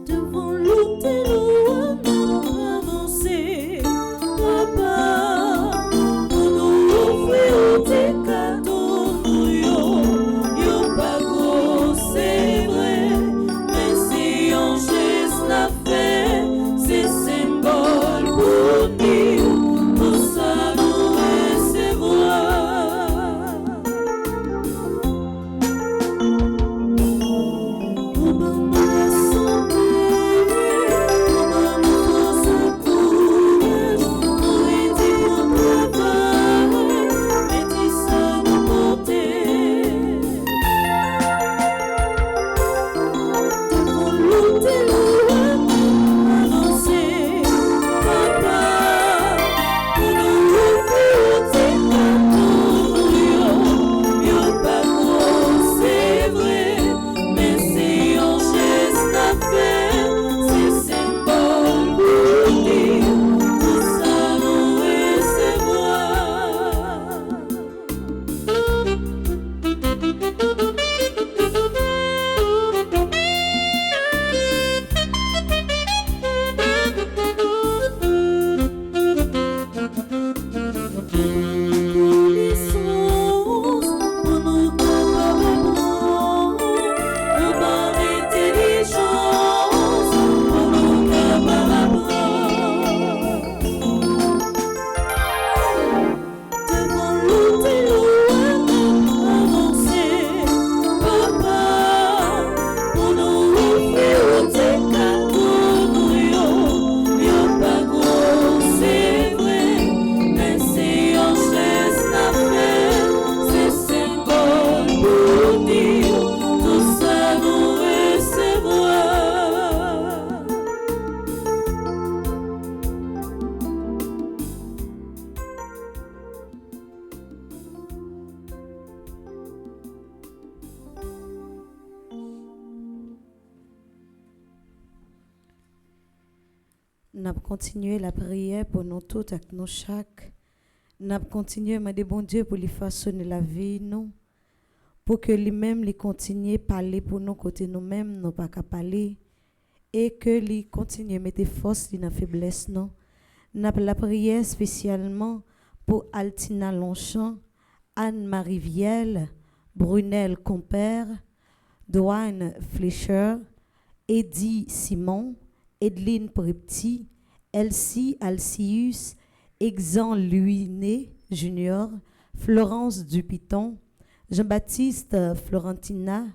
Devant l'autel où on a avancé, papa, pour nous N'a continué la prière pour nous tous avec nous chaque. N'a continué à demander bon Dieu pour lui façonner la vie nous, pour que lui-même lui continue parler pour nous côté nous-mêmes nous pas qu'à parler et que lui continue mettre force dans faiblesse non. N'a la prière spécialement pour Altina Longchamp, Anne-Marie Viel, Brunel Compère, Douane Fleischer, Eddie Simon, Edeline Prepti, Elsie Alcius, Exan Luiné Junior, Florence Dupiton, Jean-Baptiste Florentina,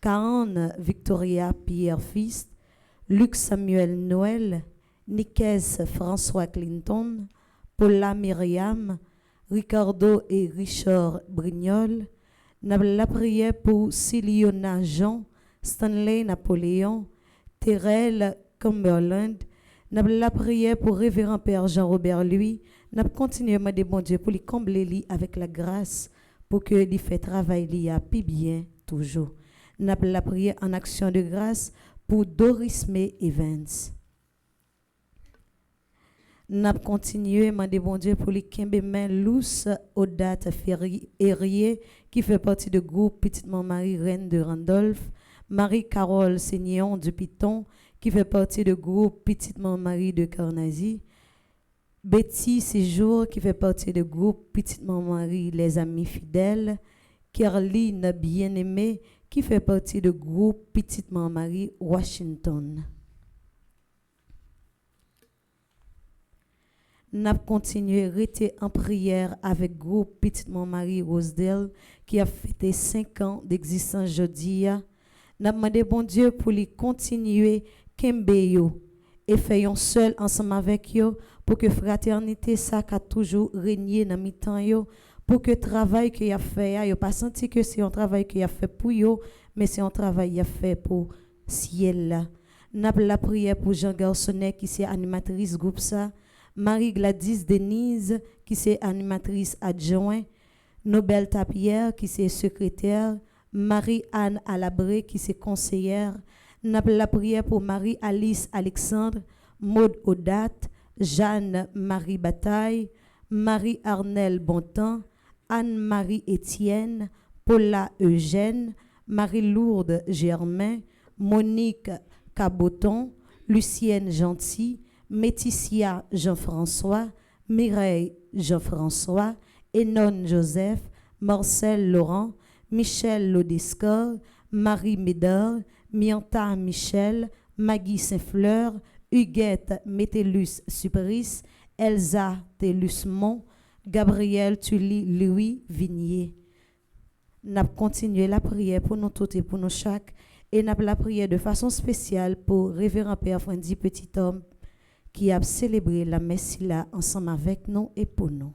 Karen Victoria Pierre-Fils, Luc Samuel Noël, Nicaise François Clinton, Paula Myriam, Ricardo et Richard Brignol. La prière pour Siliona Jean, Stanley Napoléon, Terrell Cumberland. La prière pour Révérend Père Jean-Robert Louis. N'a continué à demander bon Dieu pour lui combler lui avec la grâce pour que lui fait travail lui a plus bien toujours. N'a la prière en action de grâce pour Doris May Evans. N'a continué à demander bon Dieu pour lui kembe main lousse aux dates Ferrier qui fait partie du groupe Petite Marie Reine de Randolph, Marie-Carole Seignon du Piton qui fait partie du groupe Petite Marie de Carnazy, Betty Séjour qui fait partie du groupe Petite Marie Les Amis Fidèles, Kerline Bien-Aimée qui fait partie du groupe Petite Marie Washington. N'a continué à rester en prière avec groupe Petite Marie Rosedale qui a fêté 5 ans d'existence jeudi. N'a demandé bon Dieu pour lui continuer kembe yo et faisons seul ensemble avec yo pour que fraternité ça a toujours régné dans mi-temps yo, pour que travail que y a fait yo pas senti que c'est un travail que y a fait pour yo mais c'est un travail y a fait pour ciel là. N'a la prière pour Jean Garçonnet qui c'est animatrice groupe ça, Marie Gladys Denise qui c'est animatrice adjoint, Nobel Tapierre qui c'est secrétaire, Marie-Anne Alabré qui c'est conseillère. N'a la prière pour Marie-Alice Alexandre, Maude Audat, Jeanne-Marie Bataille, Marie-Arnelle Bontemps, Anne-Marie Étienne, Paula Eugène, Marie-Lourdes Germain, Monique Caboton, Lucienne Gentil, Méticia Jean-François, Mireille Jean-François, Enon Joseph, Marcel Laurent, Michel Lodescor, Marie Médard, Mianta Michel, Maggie Saint-Fleur, Huguette Métellus Supris, Elsa Tellusmont, Gabriel Tully Louis Vignier. N'a continué la prière pour nous tous et pour nous chaque, et n'a la prière de façon spéciale pour Révérend Père Frendy Petit Homme qui a célébré la messe là ensemble avec nous et pour nous.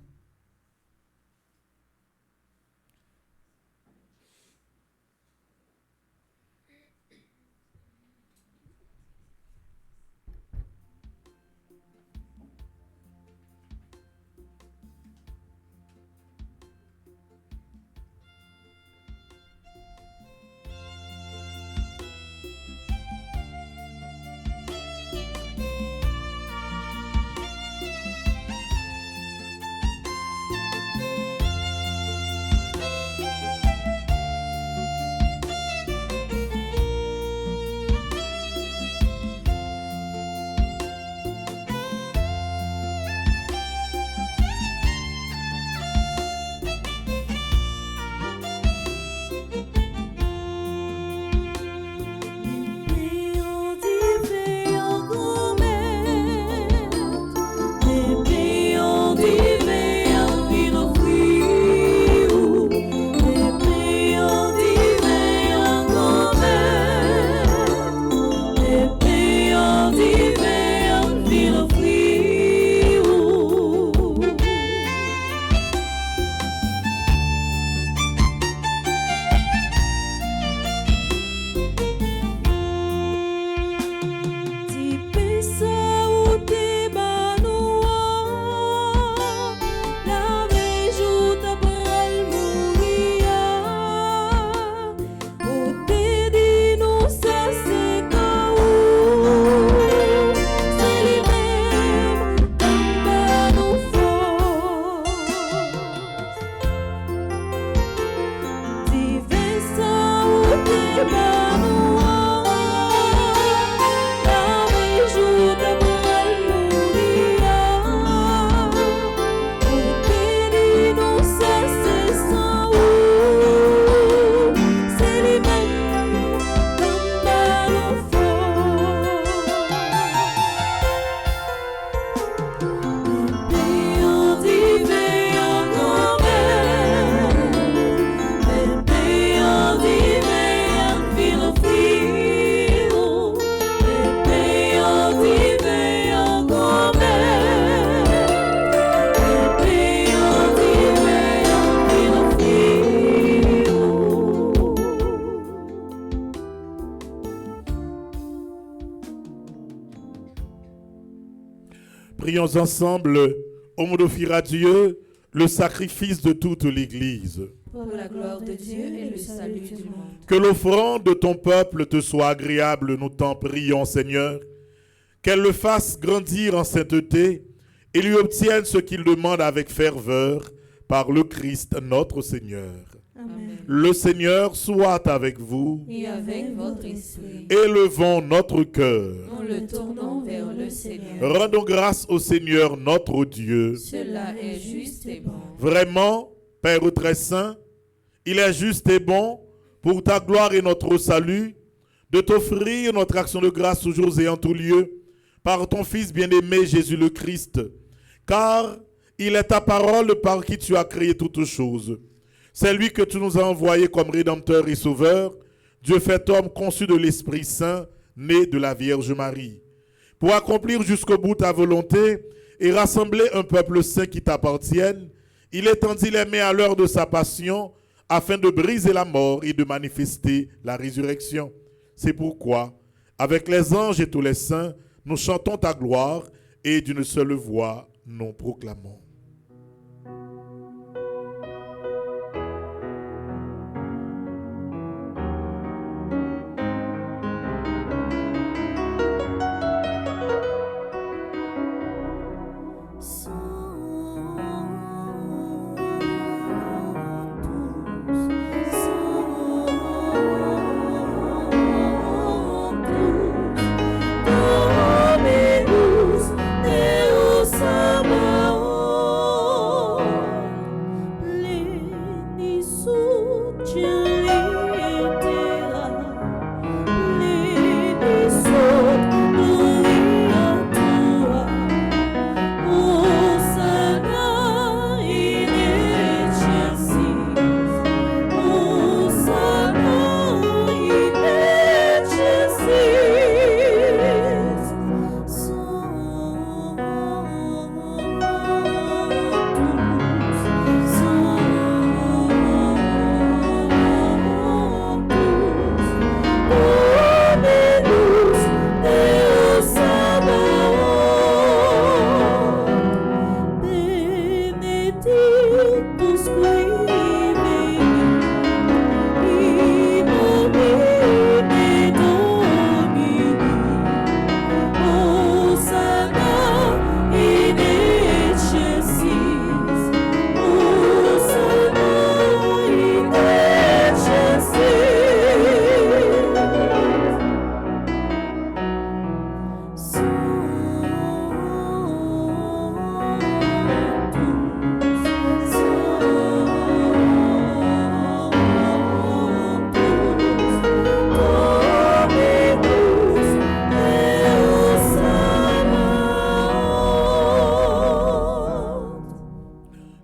prions ensemble au d'offrir à Dieu le sacrifice de toute l'Église. Pour la gloire de Dieu et le salut du monde. Que l'offrande de ton peuple te soit agréable, nous t'en prions, Seigneur. Qu'elle le fasse grandir en sainteté et lui obtienne ce qu'il demande avec ferveur par le Christ notre Seigneur. Amen. Le Seigneur soit avec vous. Et avec votre esprit. Élevons notre cœur. Nous le tournons vers le Seigneur. Rendons grâce au Seigneur notre Dieu. Cela est juste et bon. Vraiment, Père très saint, il est juste et bon pour ta gloire et notre salut de t'offrir notre action de grâce toujours et en tout lieu par ton Fils bien-aimé Jésus le Christ, car il est ta parole par qui tu as créé toutes choses. C'est lui que tu nous as envoyé comme Rédempteur et Sauveur, Dieu fait homme conçu de l'Esprit Saint, né de la Vierge Marie, pour accomplir jusqu'au bout ta volonté et rassembler un peuple saint qui t'appartienne. Il étendit les mains à l'heure de sa passion afin de briser la mort et de manifester la résurrection. C'est pourquoi, avec les anges et tous les saints, nous chantons ta gloire et d'une seule voix, nous proclamons.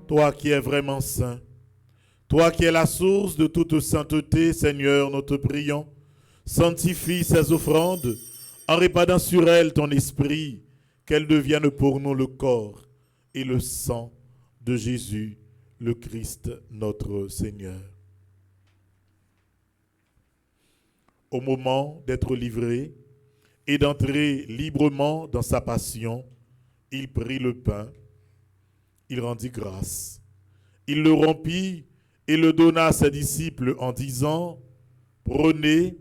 Toi qui es vraiment saint, toi qui es la source de toute sainteté, Seigneur, nous te prions, sanctifie ces offrandes en répandant sur elles ton esprit, qu'elles deviennent pour nous le corps et le sang de Jésus, le Christ, notre Seigneur. Au moment d'être livré et d'entrer librement dans sa passion, il prit le pain, il rendit grâce, il le rompit et le donna à ses disciples en disant, « Prenez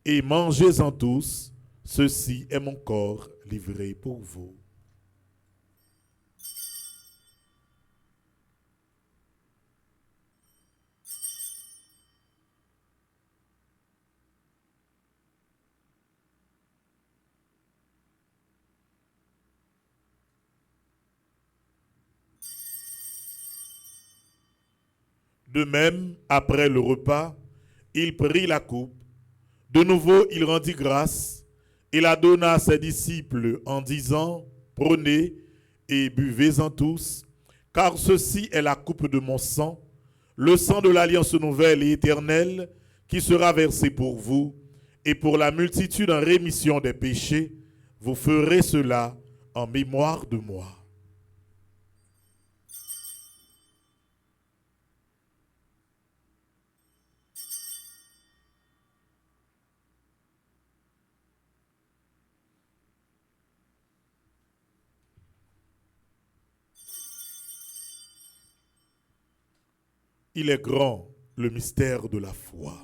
et mangez-en tous, ceci est mon corps livré pour vous. » De même, après le repas, il prit la coupe. De nouveau, il rendit grâce et la donna à ses disciples en disant, « Prenez et buvez-en tous, car ceci est la coupe de mon sang, le sang de l'alliance nouvelle et éternelle qui sera versé pour vous et pour la multitude en rémission des péchés. Vous ferez cela en mémoire de moi. » Il est grand, le mystère de la foi.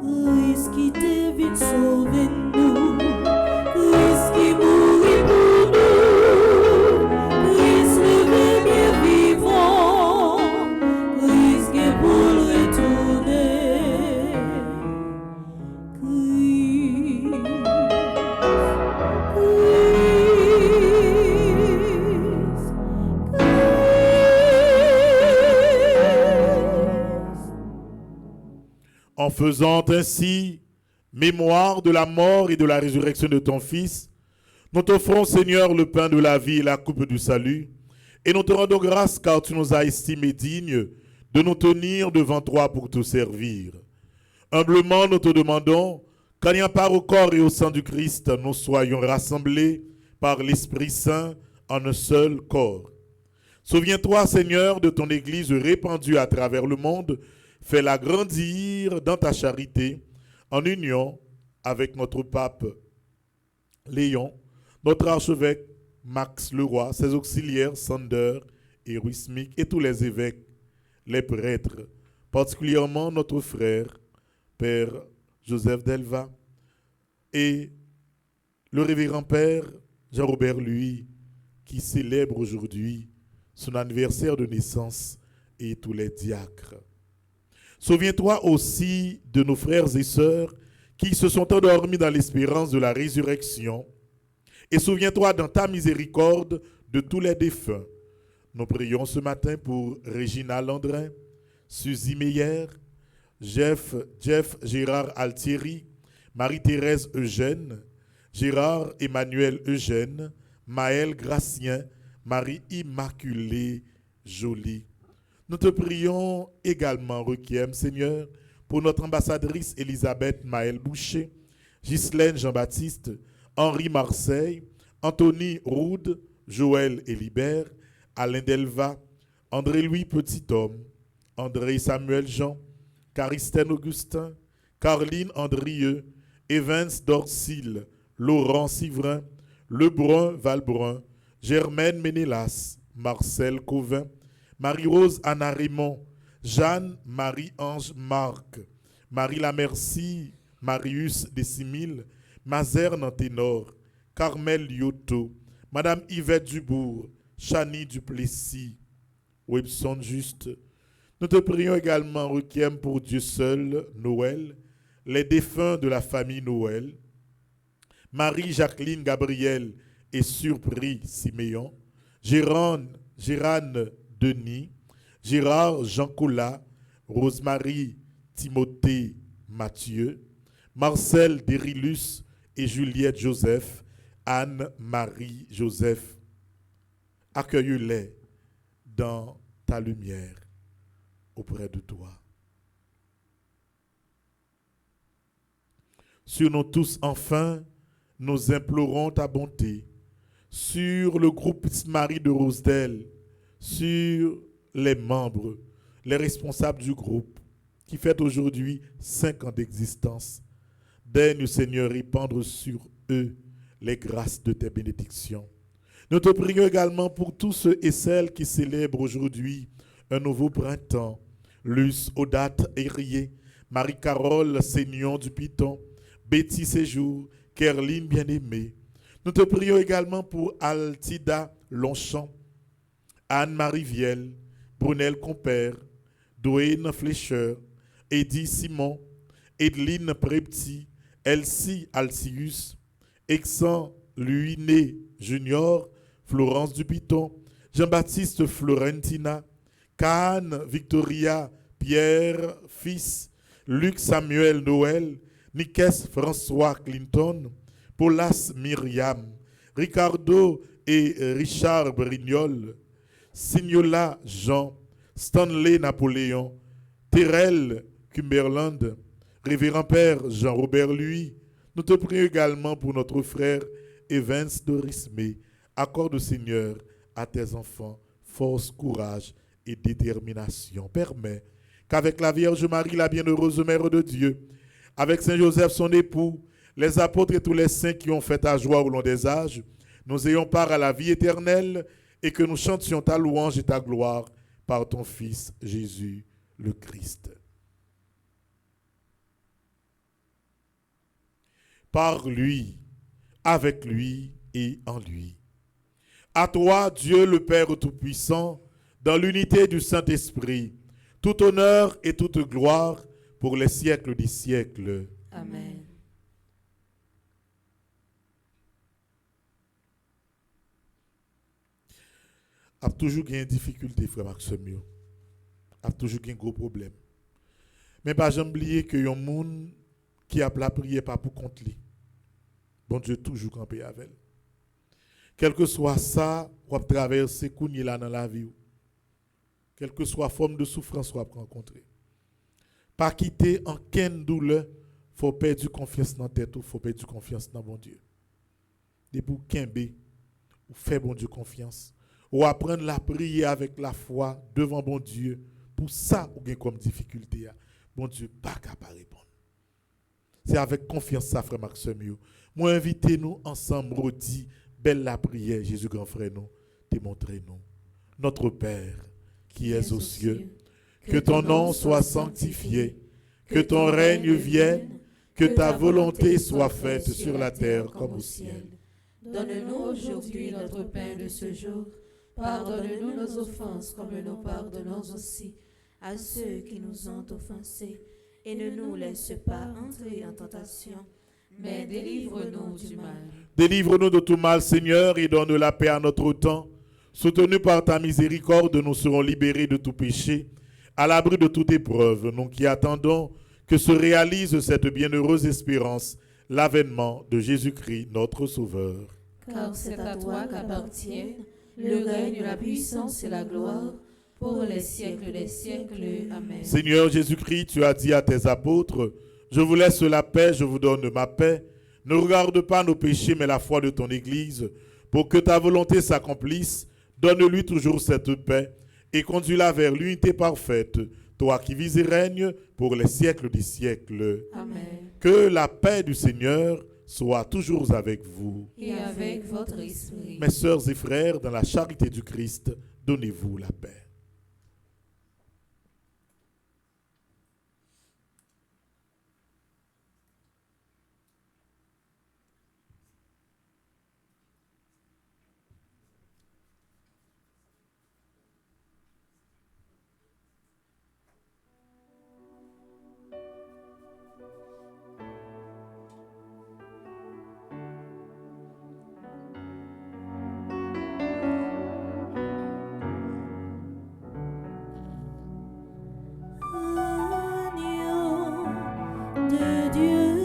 Christ qui te vient sauver nous, Christ qui mourit pour nous, Christ levé bien vivant, Christ qui est pour le retourner, En faisant ainsi mémoire de la mort et de la résurrection de ton Fils, nous t'offrons, Seigneur, le pain de la vie et la coupe du salut, et nous te rendons grâce car tu nous as estimés dignes de nous tenir devant toi pour te servir. Humblement, nous te demandons qu'en ayant part au corps et au sang du Christ, nous soyons rassemblés par l'Esprit Saint en un seul corps. Souviens-toi, Seigneur, de ton Église répandue à travers le monde. Fais-la grandir dans ta charité, en union avec notre pape Léon, notre archevêque Max Leroy, ses auxiliaires Sander et Ruismic et tous les évêques, les prêtres, particulièrement notre frère, Père Joseph Delva, et le révérend Père Jean-Robert Louis, qui célèbre aujourd'hui son anniversaire de naissance, et tous les diacres. Souviens-toi aussi de nos frères et sœurs qui se sont endormis dans l'espérance de la résurrection. Et souviens-toi dans ta miséricorde de tous les défunts. Nous prions ce matin pour Régina Landrin, Suzy Meyer, Jeff Gérard Altieri, Marie-Thérèse Eugène, Gérard Emmanuel Eugène, Maël Gracien, Marie-Immaculée Jolie. Nous te prions également, Requiem, Seigneur, pour notre ambassadrice Elisabeth Maël Boucher, Ghislaine Jean-Baptiste, Henri Marseille, Anthony Roude, Joël Élibert, Alain Delva, André-Louis Petit-Homme, André Samuel Jean, Caristène Augustin, Carline Andrieux, Evans Dorcil, Laurent Sivrin, Lebrun Valbrun, Germaine Ménélas, Marcel Cauvin, Marie-Rose Anna Raymond, Jeanne Marie-Ange Marc, Marie Lamercie, Marius Décimile, Mazerne Anténor, Carmel Lyoto, Madame Yvette Dubourg, Chani Duplessis, Webson Juste. Nous te prions également, Requiem, pour Dieu seul, Noël, les défunts de la famille Noël, Marie-Jacqueline Gabriel et Surpris Siméon, Gérane Denis, Gérard Jean Colas, Rosemary Timothée Mathieu, Marcel Dérilus et Juliette Joseph, Anne-Marie Joseph. Accueille-les dans ta lumière auprès de toi. Sur nous tous, enfin, nous implorons ta bonté. Sur le groupe Petite Marie de Rosedale, sur les membres, les responsables du groupe, qui fête aujourd'hui 5 ans d'existence. Daigne, Seigneur, répandre sur eux les grâces de tes bénédictions. Nous te prions également pour tous ceux et celles qui célèbrent aujourd'hui un nouveau printemps. Luce, Odate,Érié, Marie-Carole, Seignon du Piton, Betty Séjour, Kerline Bien-Aimée. Nous te prions également pour Altida Longchamp, Anne-Marie Vielle, Brunel Compère, Dwayne Flécheur, Eddie Simon, Edeline Prepti, Elsie Alcius, Exan Luiné Junior, Florence Dupiton, Jean-Baptiste Florentina, Kahn Victoria Pierre Fils, Luc Samuel Noël, Nikes François Clinton, Paulas Myriam, Ricardo et Richard Brignol, Signola Jean, Stanley Napoléon, Terrell Cumberland, Révérend Père Jean-Robert Louis. Nous te prions également pour notre frère Evans Dorismé, accorde, Seigneur, à tes enfants force, courage et détermination. Permets qu'avec la Vierge Marie, la bienheureuse Mère de Dieu, avec Saint Joseph, son époux, les apôtres et tous les saints qui ont fait ta joie au long des âges, nous ayons part à la vie éternelle et que nous chantions ta louange et ta gloire par ton Fils Jésus le Christ. Par lui, avec lui et en lui. À toi, Dieu le Père Tout-Puissant, dans l'unité du Saint-Esprit, tout honneur et toute gloire pour les siècles des siècles. Amen. A toujours une difficulté, frère Maxime. A toujours un gros problème. Mais pas jamais oublier que y a un monde qui a la prière pas pour compte lui. Bon Dieu toujours campé avec elle. Quel que soit ça, on va traverser kouni là dans la vie. Quelle que soit forme de souffrance qu'on va rencontrer. Pas quitter en quelle douleur, faut perdre confiance dans tête ou faut perdre confiance dans bon Dieu. Des pour kembe ou faire bon Dieu confiance ou apprendre la prière avec la foi devant bon Dieu. Pour ça ou bien comme difficulté, bon Dieu pas capable de répondre. C'est avec confiance ça, frère Maxime. Moi invitez-nous ensemble, redit, belle la prière, Jésus grand frère nous, démontrez-nous. Notre Père, qui es aux cieux, que ton nom soit sanctifié, que ton règne vienne, que ta volonté soit faite sur la terre comme au ciel. Donne-nous aujourd'hui notre pain de ce jour. Pardonne-nous nos offenses comme nous pardonnons aussi à ceux qui nous ont offensés. Et ne nous laisse pas entrer en tentation, mais délivre-nous du mal. Délivre-nous de tout mal, Seigneur, et donne la paix à notre temps. Soutenus par ta miséricorde, nous serons libérés de tout péché, à l'abri de toute épreuve, nous qui attendons que se réalise cette bienheureuse espérance, l'avènement de Jésus-Christ, notre Sauveur. Car c'est à toi qu'appartiennent le règne, la puissance et la gloire, pour les siècles des siècles. Amen. Seigneur Jésus-Christ, tu as dit à tes apôtres, je vous laisse la paix, je vous donne ma paix. Ne regarde pas nos péchés, mais la foi de ton Église. Pour que ta volonté s'accomplisse, donne-lui toujours cette paix et conduis-la vers l'unité parfaite, toi qui vis et règnes pour les siècles des siècles. Amen. Que la paix du Seigneur soit toujours avec vous. Et avec votre esprit. Mes sœurs et frères, dans la charité du Christ, donnez-vous la paix. De Dieu,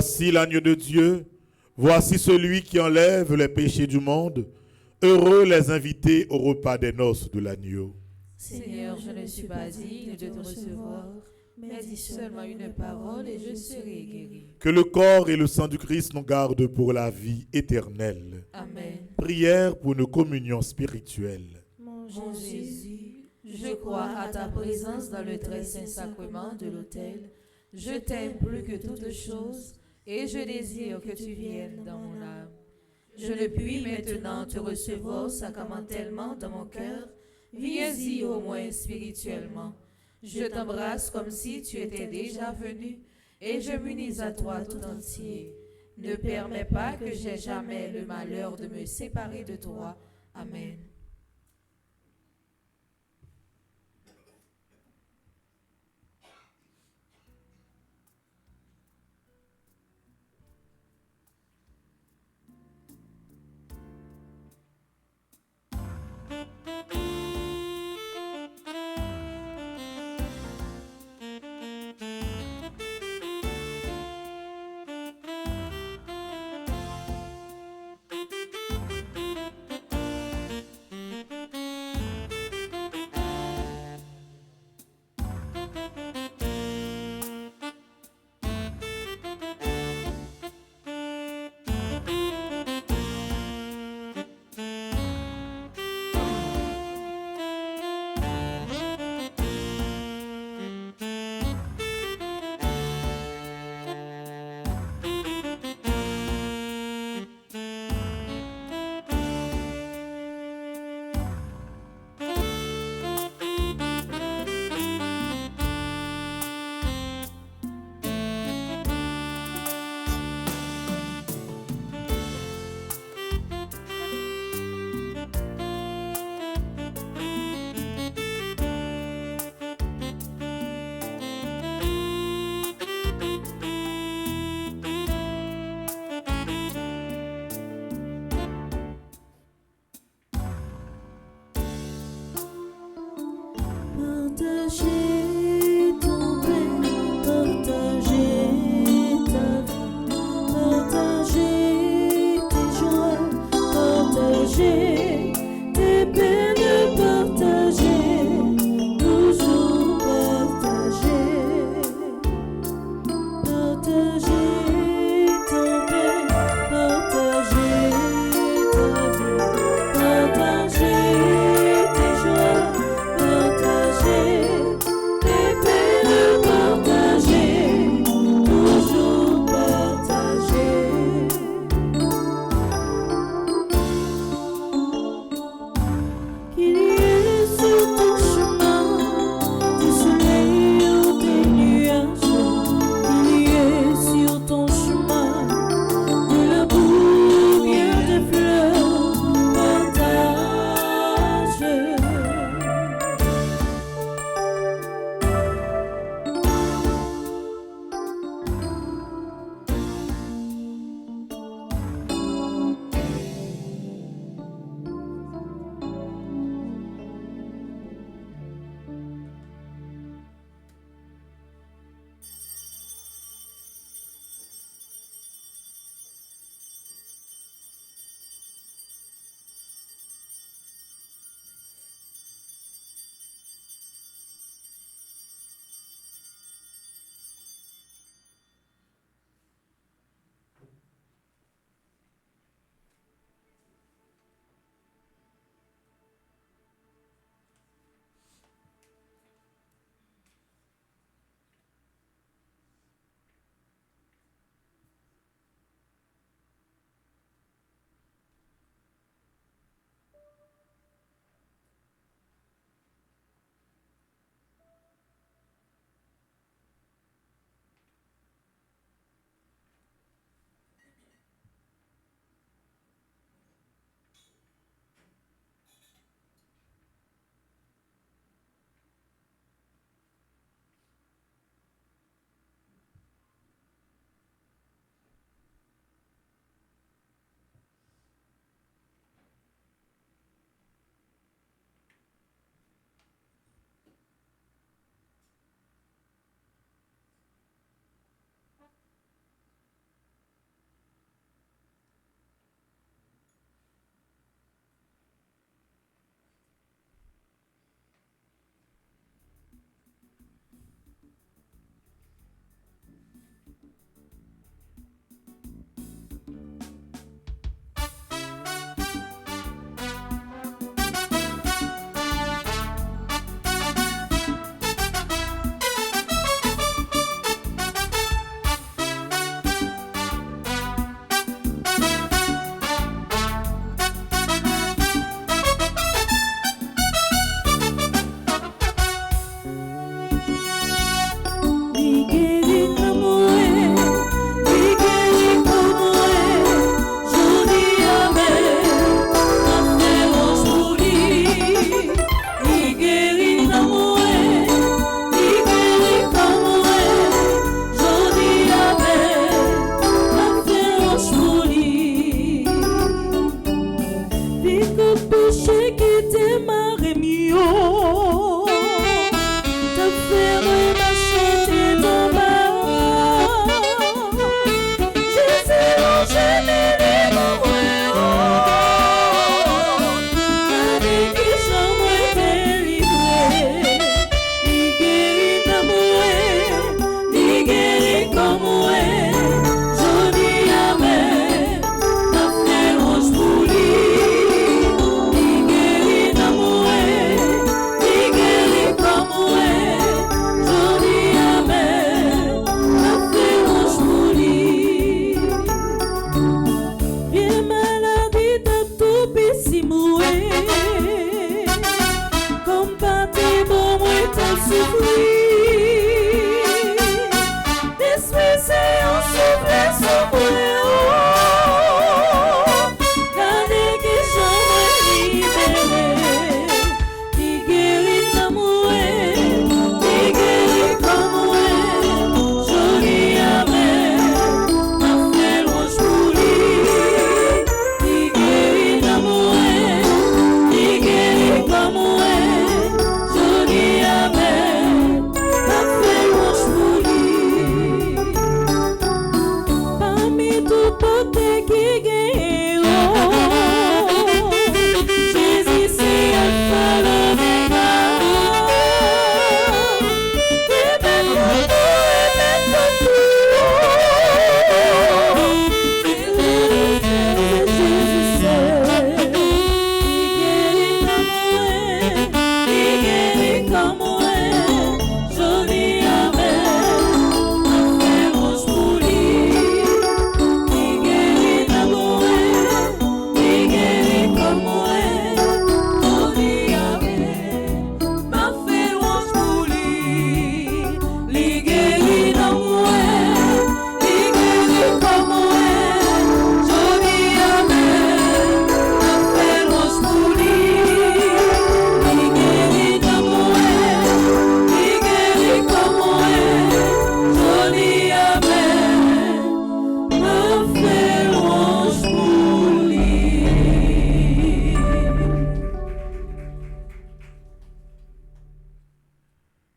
Voici l'agneau de Dieu, voici celui qui enlève les péchés du monde. Heureux les invités au repas des noces de l'agneau. Seigneur, je ne suis pas digne de te recevoir, mais dis seulement une parole et je serai guéri. Que le corps et le sang du Christ nous gardent pour la vie éternelle. Amen. Prière pour une communion spirituelle. Mon Jésus, je crois à ta présence dans le très saint sacrement de l'autel. Je t'aime plus que toute chose et je désire que tu viennes dans mon âme. Je ne puis maintenant te recevoir sacramentellement dans mon cœur. Viens-y au moins spirituellement. Je t'embrasse comme si tu étais déjà venu et je m'unis à toi tout entier. Ne permets pas que j'aie jamais le malheur de me séparer de toi. Amen.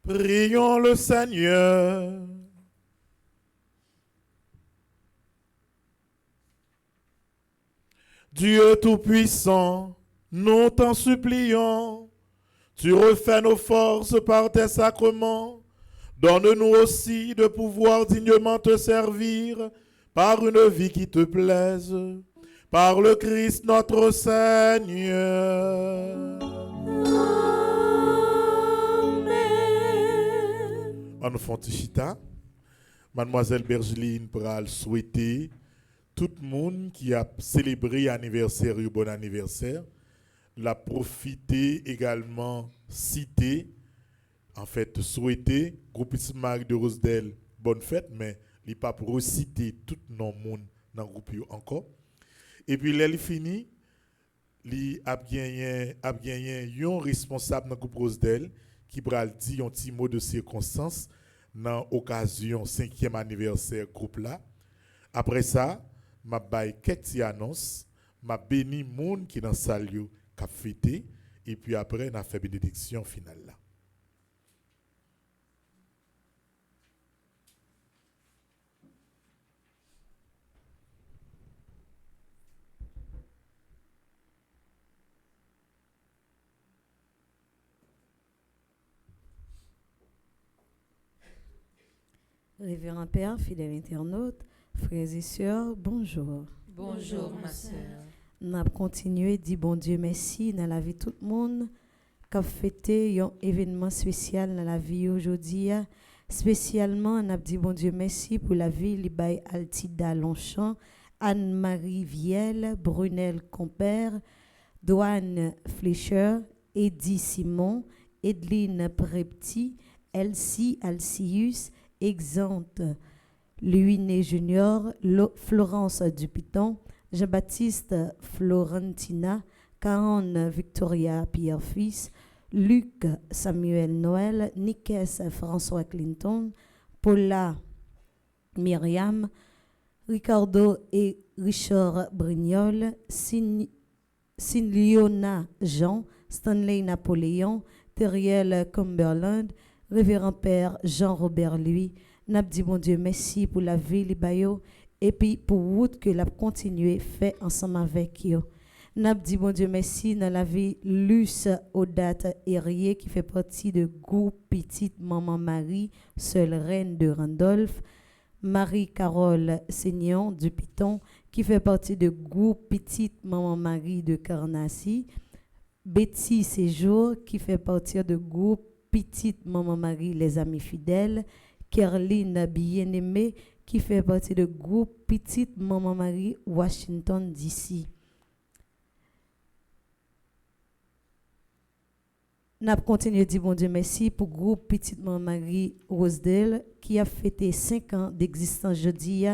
Prions le Seigneur. Dieu Tout-Puissant, nous t'en supplions, tu refais nos forces par tes sacrements. Donne-nous aussi de pouvoir dignement te servir par une vie qui te plaise, par le Christ notre Seigneur. En nous font chita, Mademoiselle Bergeline pral souhaiter tout le monde qui a célébré anniversaire ou bon anniversaire, l'a profité également citer, en fait souhaiter groupe Marie de Rosedale bonne fête, mais il n'est pas pour reciter tout le monde dans le groupe encore. Et puis là, il finit, il a gagné un responsable dans le groupe Rosedale qui pral dire un petit mot de circonstance dans l'occasion 5e anniversaire groupe là. Après ça, m'a bail quelques annonces, m'a béni monde qui dans salle qui a fêté et puis après on a fait bénédiction finale là. Révérend Père, fidèle internaute, frères et sœurs, bonjour. Bonjour, ma sœur. Nous avons continué, dit bon Dieu merci dans la vie de tout le monde, qui a fêté un événement spécial dans la vie aujourd'hui. Spécialement, nous avons dit bon Dieu merci pour la vie de Altida Longchamp, Anne-Marie Viel, Brunel Compère, Douane Fleischer, Eddie Simon, Edeline Prepti, Elsie Alcius, Exempte Louis Junior, Florence Dupiton, Jean-Baptiste Florentina, Caron Victoria Pierre-Fils, Luc Samuel Noël, Nikes François Clinton, Paula Myriam, Ricardo et Richard Brignol, Sinliona Jean, Stanley Napoléon, Teriel Cumberland, Révérend Père Jean-Robert Louis, n'a dit bon Dieu merci pour la vie les bayo et puis pour route que l'a continué fait ensemble avec eux. N'a dit bon Dieu merci dans la vie Luce Odate Herrier qui fait partie de groupe Petite Maman Marie, seule reine de Randolph, Marie-Carole Seignon du Piton qui fait partie de groupe Petite Maman Marie de Carnacy, Betty Séjour qui fait partie de groupe Petite Maman Marie les Amis Fidèles, Kerline Bien-Aimée qui fait partie du groupe Petite Maman Marie Washington DC. N'a continué à dire bon Dieu merci pour le groupe Petite Maman Marie Rosedale qui a fêté 5 ans d'existence jeudi.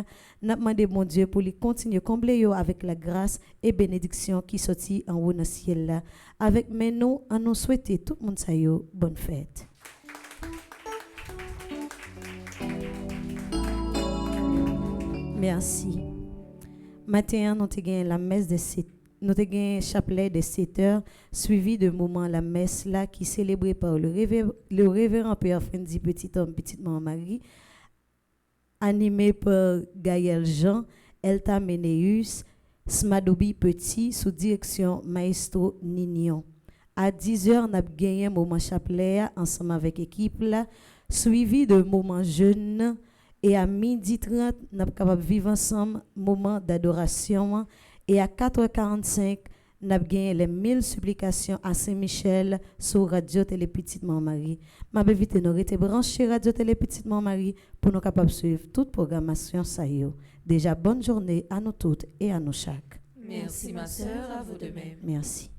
N'a demandé bon Dieu pour lui continuer à combler yo avec la grâce et bénédiction qui sortit en haut dans le ciel là. Avec nous, on nous souhaiter tout le monde ça yo bonne fête. Merci. Matin, nous avons la messe de 7. Nous avons un chapelet de 7 heures, suivi de moment la messe là qui est célébrée par le révérend Père Fendi Petit Homme, Petite Maman Marie, animé par Gaël Jean, Elta Meneus, Smadobi Petit, sous direction Maestro Nignon. À 10 heures, nous avons gagné un moment chapelet ensemble avec l'équipe là, suivi de moment jeune. Et à 12h30, nous sommes capables de vivre ensemble moment d'adoration. Et à 4h45, nous avons gagné les 1000 supplications à Saint-Michel sur Radio Télé Petite Maman Marie. Je vais inviter nous à brancher Radio Télé Petite Maman Marie pour nous capables de suivre toute programmation. Déjà, bonne journée à nous toutes et à nous chaque. Merci ma sœur, à vous de même. Merci.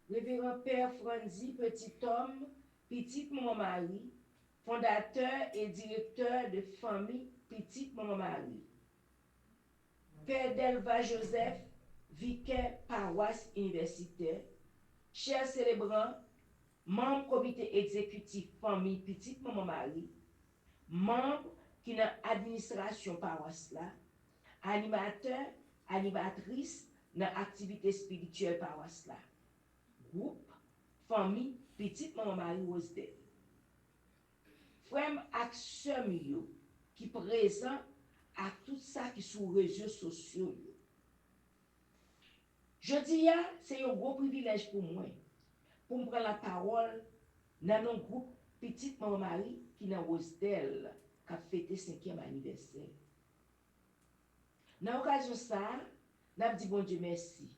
Révérend Père Franzi Petit Homme, Petite Maman Marie, fondateur et directeur de famille Petite Maman Marie. Père Delva Joseph, vicaire paroisse universitaire, chers célébrants, membre comité exécutif famille Petite Maman Marie, membre qui dans administration paroisse là, animateur, animatrice dans activité spirituelle paroisse là. Groupe famille Petite Maman Marie Rosedale. Frère ak sœur yo qui présent à tout ça qui sur réseaux sociaux. Je dis c'est un gros privilège pour moi pour me prendre la parole dans nos groupe Petite Maman Marie qui dans Rosedale qui a fêté 5e anniversaire. Dans l'occasion ça, n'a dit bon Dieu merci.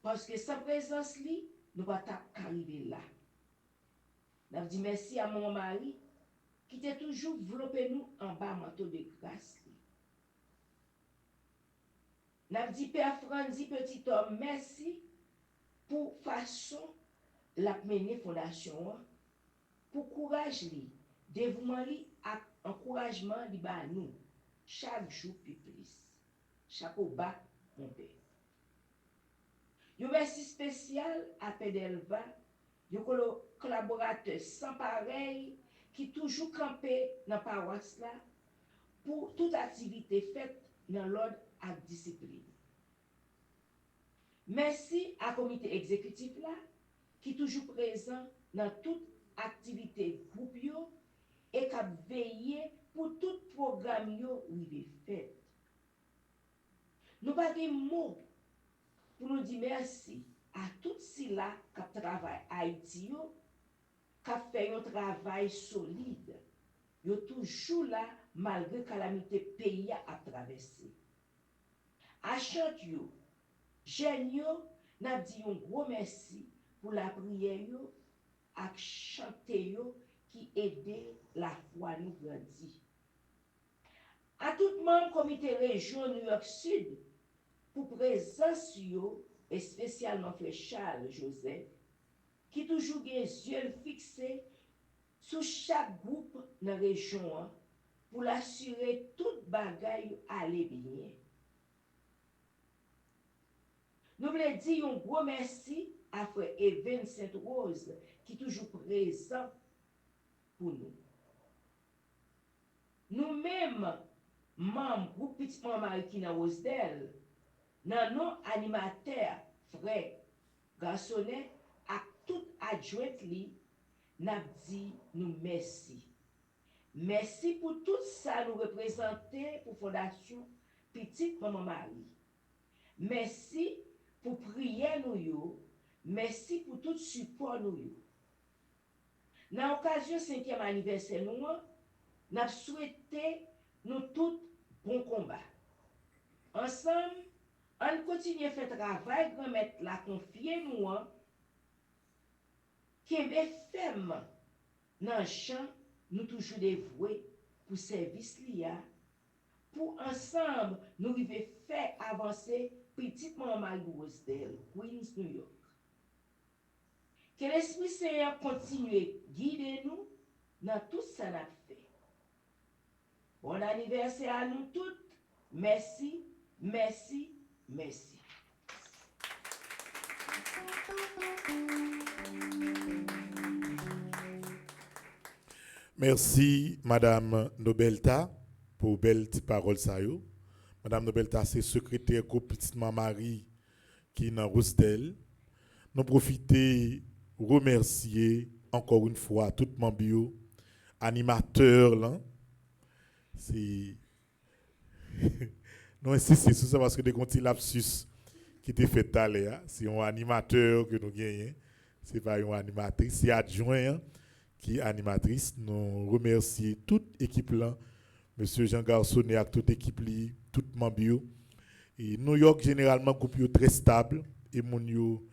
Parce que sans présence li, nous pas arriver là. N'a dit merci à mon mari qui t'a toujours développé nous en bas manteau de grâce. N'a dit Père Franzi Petit Homme merci pour façon la mener fondation pour courage li, dévouement li ak encouragement li ba nous chaque jour plus. Chaque bas mon père. Un merci spécial à Pedelva, un collaborateur sans pareil qui toujours campé dans la paroisse là pour toute activité faite dans l'ordre et discipline. Merci à comité exécutif là qui toujours présent dans toute activité groupe yo et qui a veillé pour tout programme yo rive fait. Nous pas de mots pour nous dire merci à tout ceux-là qui travaillent à Haïti, qui fait un travail solide. Ils sont toujours là malgré la calamité pays à traverser. À Chantio, Genio, n'a dit un gros merci pour la prière et chanter qui aide la foi nous grandir. À tout membre comité région New York Sud, pour présence et spécialement frère Charles Joseph, qui toujours les yeux fixés sur chaque groupe dans la région pour l'assurer toute bagaille aller bien. Nous voulons dire un gros merci à frère Evan Sainte-Rose qui est toujours présent pour nous. Nous-mêmes, membres du groupe Petite Maman Marie qui dans Rosedale, dans nos animateurs, frères, garçonnets, à tout adjoint li, n'a dit nous merci. Merci pour tout ça nous représenter pour Fondation Petite Maman Marie. Merci pour prier nous yo. Merci pour tout support nous yo. Dans l'occasion 5e anniversaire nous, n'a souhaité nous tous bon combat. Ensemble, on continue à faire travail, remettre la confiance nous, qui est ferme dans le champ, nous toujours dévoués pour service lié, pour ensemble nous faire avancer Petite Maman Marie Rosedale, Queens, New York. Que l'Esprit Saint continue à guider nous dans tout ça qu'on a fait. Bon anniversaire à nous toutes. Merci, merci, merci. Merci, Madame Nobelta, pour belle parole ça yo. Madame Nobelta, c'est secrétaire groupe Petite Marie qui est dans Rousdel. Nous profitons remercier encore une fois tout mon bio animateur là. C'est non insistez sur ça parce que des petits lapsus qui était fait tout à l'heure, c'est un animateur que nous gagnons, c'est pas une animatrice, c'est adjoint qui est animatrice. Nous remercions toute équipe là, monsieur Jean Garçonnet et toute équipe li, tout membre. Et New York généralement groupe yo très stable et mon yo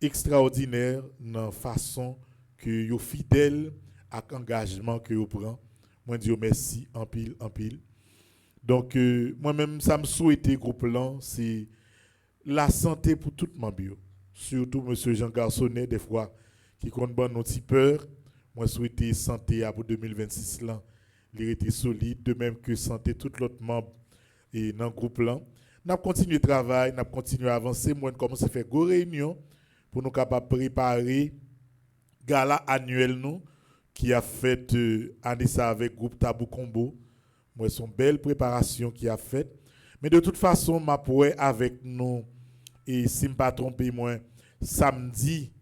extraordinaire dans façon que yo fidèle à l'engagement que yo prend. Moi dis merci en pile en pile. Donc moi-même ça me souhaiter groupe là c'est la santé pour tout membre. Surtout monsieur Jean Garçonnet des fois qui compte bon nos petit peur. Moi souhaiter santé pour 2026 là, il était solide de même que santé tout l'autre membre et dans groupe là. N'a continuer travail, n'a continuer avancer, moi commence à faire go réunion pour nous capable préparer gala annuel nous qui a fait année ça avec groupe Tabou Combo. Moi son belle préparation qui a fait. Mais de toute façon m'a pourrait avec nous et si me pas tromper moi samedi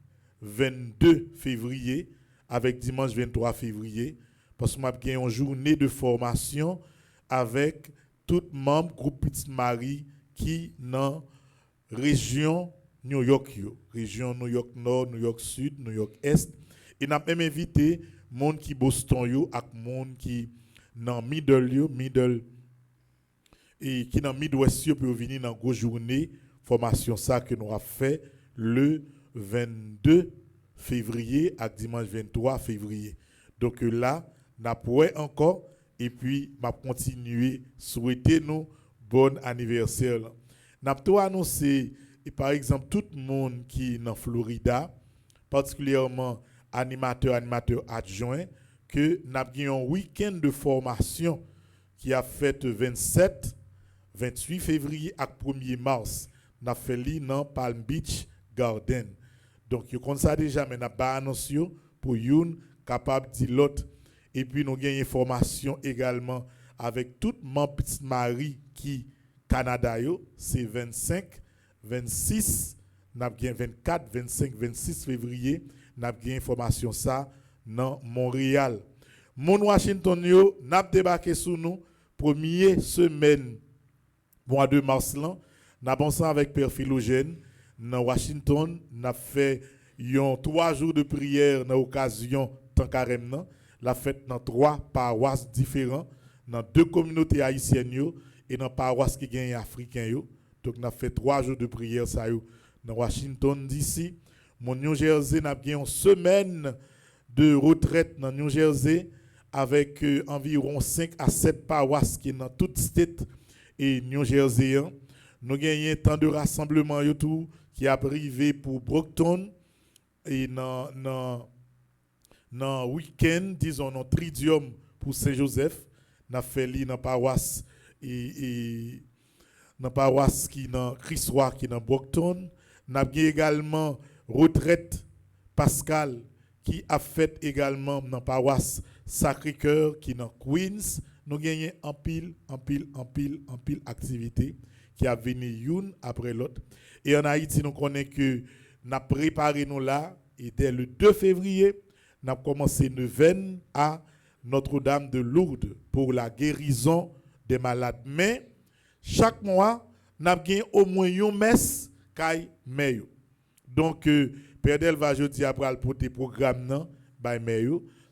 22 février avec dimanche 23 février parce que m'a gagné une journée de formation avec tout membre groupe Petite Marie qui dans région New York région New York Nord, New York Sud, New York Est et n'a même invité monde qui Boston yo ak monde qui dans middle et qui dans Midwest yo pour venir dans grosse journée formation ça que nous a fait le 22 février à dimanche 23 février. Donc là, n'a pourrait encore et puis m'a continuer souhaiter nous bon anniversaire. N'a tout annoncé et par exemple tout le monde qui est dans Florida, particulièrement animateur adjoint que n'a gagné un week-end de formation qui a fait 27 28 février à 1er mars. N'a fait li dans Palm Beach Garden. Donc, vous connaissez ça déjà, mais nous avons pas annoncé pour une capable de dire l'autre. Et puis, nous avons une information également avec toute mon Petite Marie qui Canada, c'est 25, 26, nous avons 24, 25, 26 février, nous avons une information ça dans Montréal. Mon Washington, nous avons débarqué sur nous, première semaine, mois de mars, nous avons ça avec Père Philogène. Dans Washington, nous avons fait 3 jours de prière dans l'occasion de carême, la fête dans 3 paroisses différentes, dans 2 communautés haïtiennes et dans paroisses qui gagnent africains. Donc nous avons fait 3 jours de prière ça dans Washington DC. Mon New Jersey, nous avons une semaine de retraite dans New Jersey avec environ 5 à 7 paroisses qui sont dans toute state et New Jersey. Nous avons un temps de rassemblement tout qui a privé pour Brockton et dans week-end, disons, dans Tridium pour Saint-Joseph, nous avons fait dans paroisse et dans paroisse qui dans Christ-Roi qui dans Brockton. Nous avons également retraite Pascal qui a fait également dans paroisse Sacré-Cœur qui dans Queens. Nous avons en pile activité qui a venu une après l'autre. Et en Haïti, nous connaissons que nous avons préparé nous là, et dès le 2 février, nous avons commencé une neuvaine à Notre-Dame de Lourdes pour la guérison des malades. Mais chaque mois, nous avons au moins une messe qui est. Donc, Père Del va jeudi après pour tes programmes,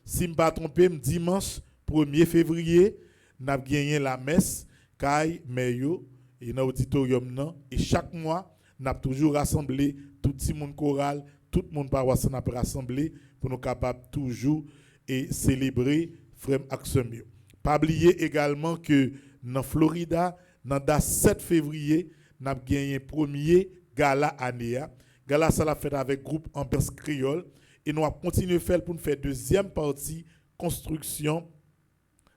si je ne me pas tromper, dimanche 1er février, nous avons gagné la messe qui est et dans l'auditorium. Et chaque mois, nous avons toujours rassemblé tout le monde choral, tout le monde paroisse n'a rassemblé pour nous capables toujours et célébrer frère Axemio. Pas oublier également que dans Florida, dans le 7 février, nous avons gagné premier gala année. Gala ça l'a fait avec groupe Ambiance Créole et nous allons continuer à faire pour nous faire deuxième partie, construction,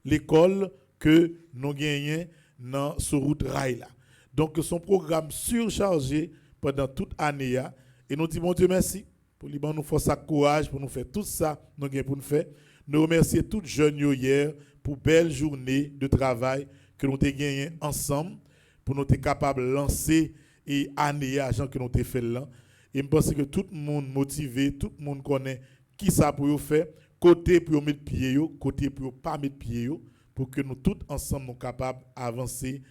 l'école que nous gagnons dans ce route rail là. Donc son programme surchargé pendant toute l'année et nous disons bon Dieu merci pour nous force à courage pour nous faire tout ça nous gagnons pour nous faire. Nous remercions tous les jeunes hier pour belle journée de travail que nous avons gagné ensemble pour nous être capables de lancer et année agent que nous avons fait là. Et je pense que tout le monde motivé, tout le monde connaît qui ça pour faire, côté pour mettre pied, côté pour pas mettre pied, pour que nous tous ensemble nous capables d'avancer,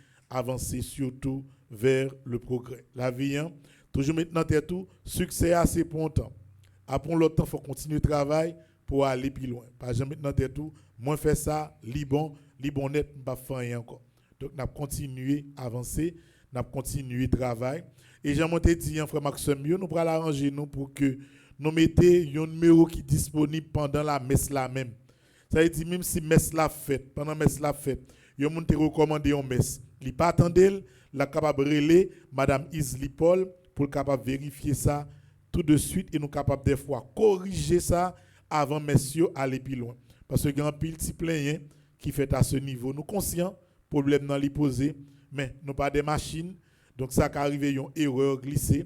surtout vers le progrès. La vie, hein, toujours maintenant, tout, succès assez pour longtemps. Après l'autre il faut continuer le travail pour aller plus loin. Par exemple, maintenant, tout, moi faire ça, bon net, pas faire rien encore. Donc, nous continuer à avancer, nous continuer le travail. Et j'ai monté dit, frère Maxime, nous allons l'arranger pour que nous mettions un numéro qui est disponible pendant la messe là même. Ça veut dire, même si la messe là fait, pendant la messe là fait, nous avons recommandé une messe. Il n'est pas attendu, la capable de relayer Madame Isli Paul pour capable vérifier ça tout de suite et nous capable des fois corriger ça avant messieurs aller plus loin. Parce que grand pile petit plein qui fait à ce niveau. Nous conscients, problème dans les poser, mais nous pas des machines. Donc ça qui arrive une erreur glissée.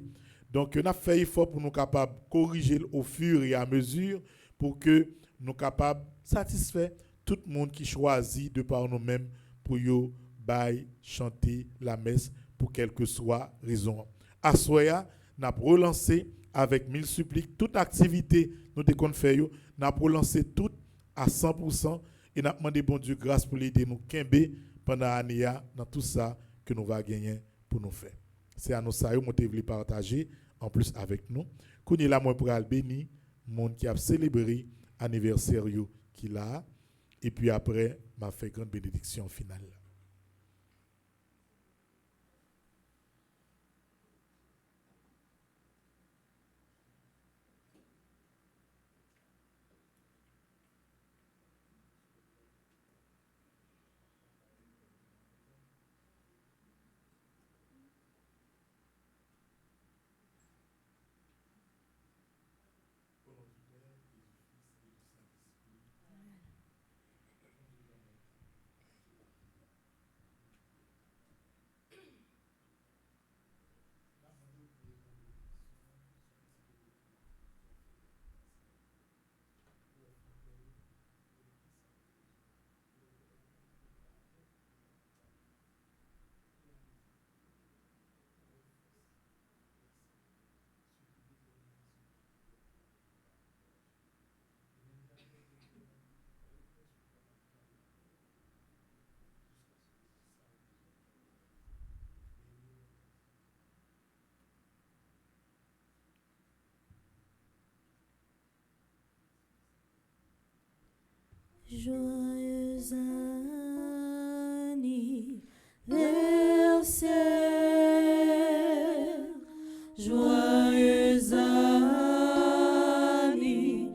Donc on a fait effort pour nous capables de corriger au fur et à mesure pour que nous capables de satisfaire tout le monde qui choisit de par nous-mêmes pour yo bail chanter la messe pour quelle que soit raison. À soya, n'a relancé avec 1000 suppliques toute activité nous devons faire, n'a relancé tout à 100% et n'a demandé bon Dieu grâce pour l'aider nous kembe pendant l'année dans tout ça que nous va gagner pour nous faire. C'est à nous ça que nous voulons partager en plus avec nous. Qu'on est là moi pour bénir monde qui a célébré anniversaire qui là et puis après m'a fait grande bénédiction finale. Joyeux anniversaire, joyeux anniversaire,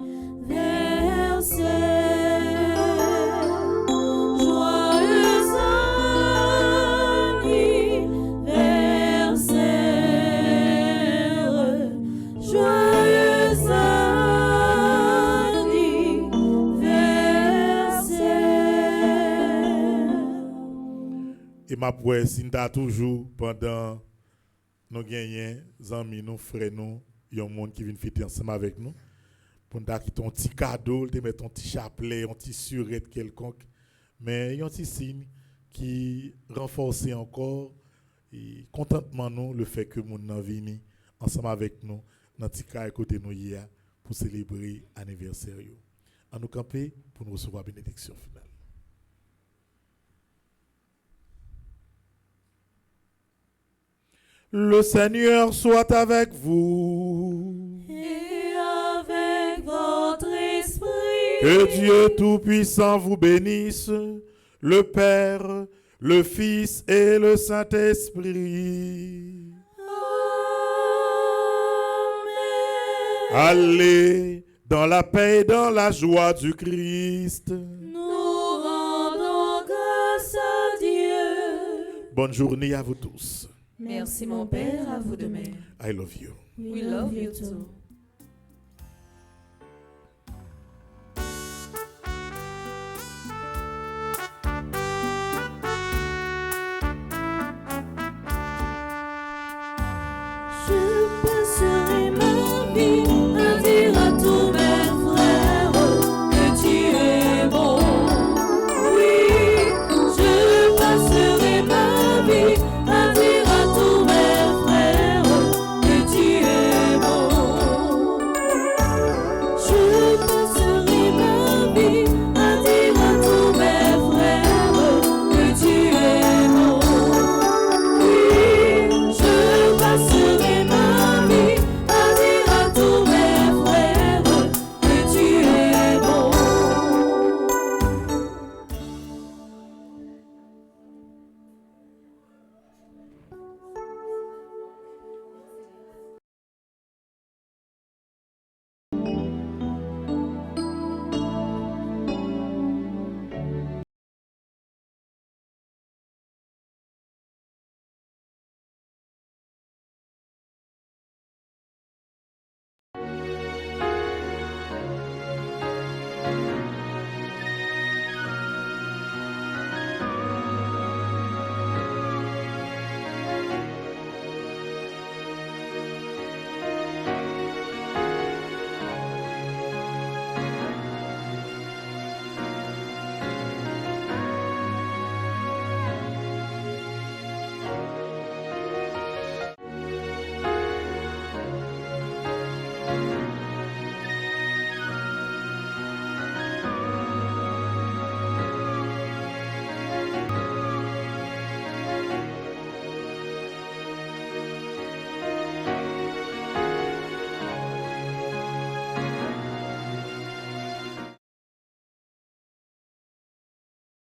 joyeux anniversaire, joyeux Et ma poète, si nous toujours pendant nous gagnons, amis, nous frères, nous, il y a un monde qui vient fêter ensemble avec nous. Pour nous quitter un petit cadeau, te mettre un petit chapelet, un petit surette quelconque. Mais il y a un petit signe qui renforce encore et contentement nous le fait que nous venons ensemble avec nous dans petit cas à côté nous hier pour célébrer l'anniversaire. À nous camper pour nous recevoir la bénédiction finale. Le Seigneur soit avec vous. et avec votre esprit. Que Dieu Tout-Puissant vous bénisse, le Père, le Fils et le Saint-Esprit. Amen. Allez dans la paix et dans la joie du Christ. Nous rendons grâce à Dieu. Bonne journée à vous tous. Merci mon Père, à vous de même. I love you. We love you too.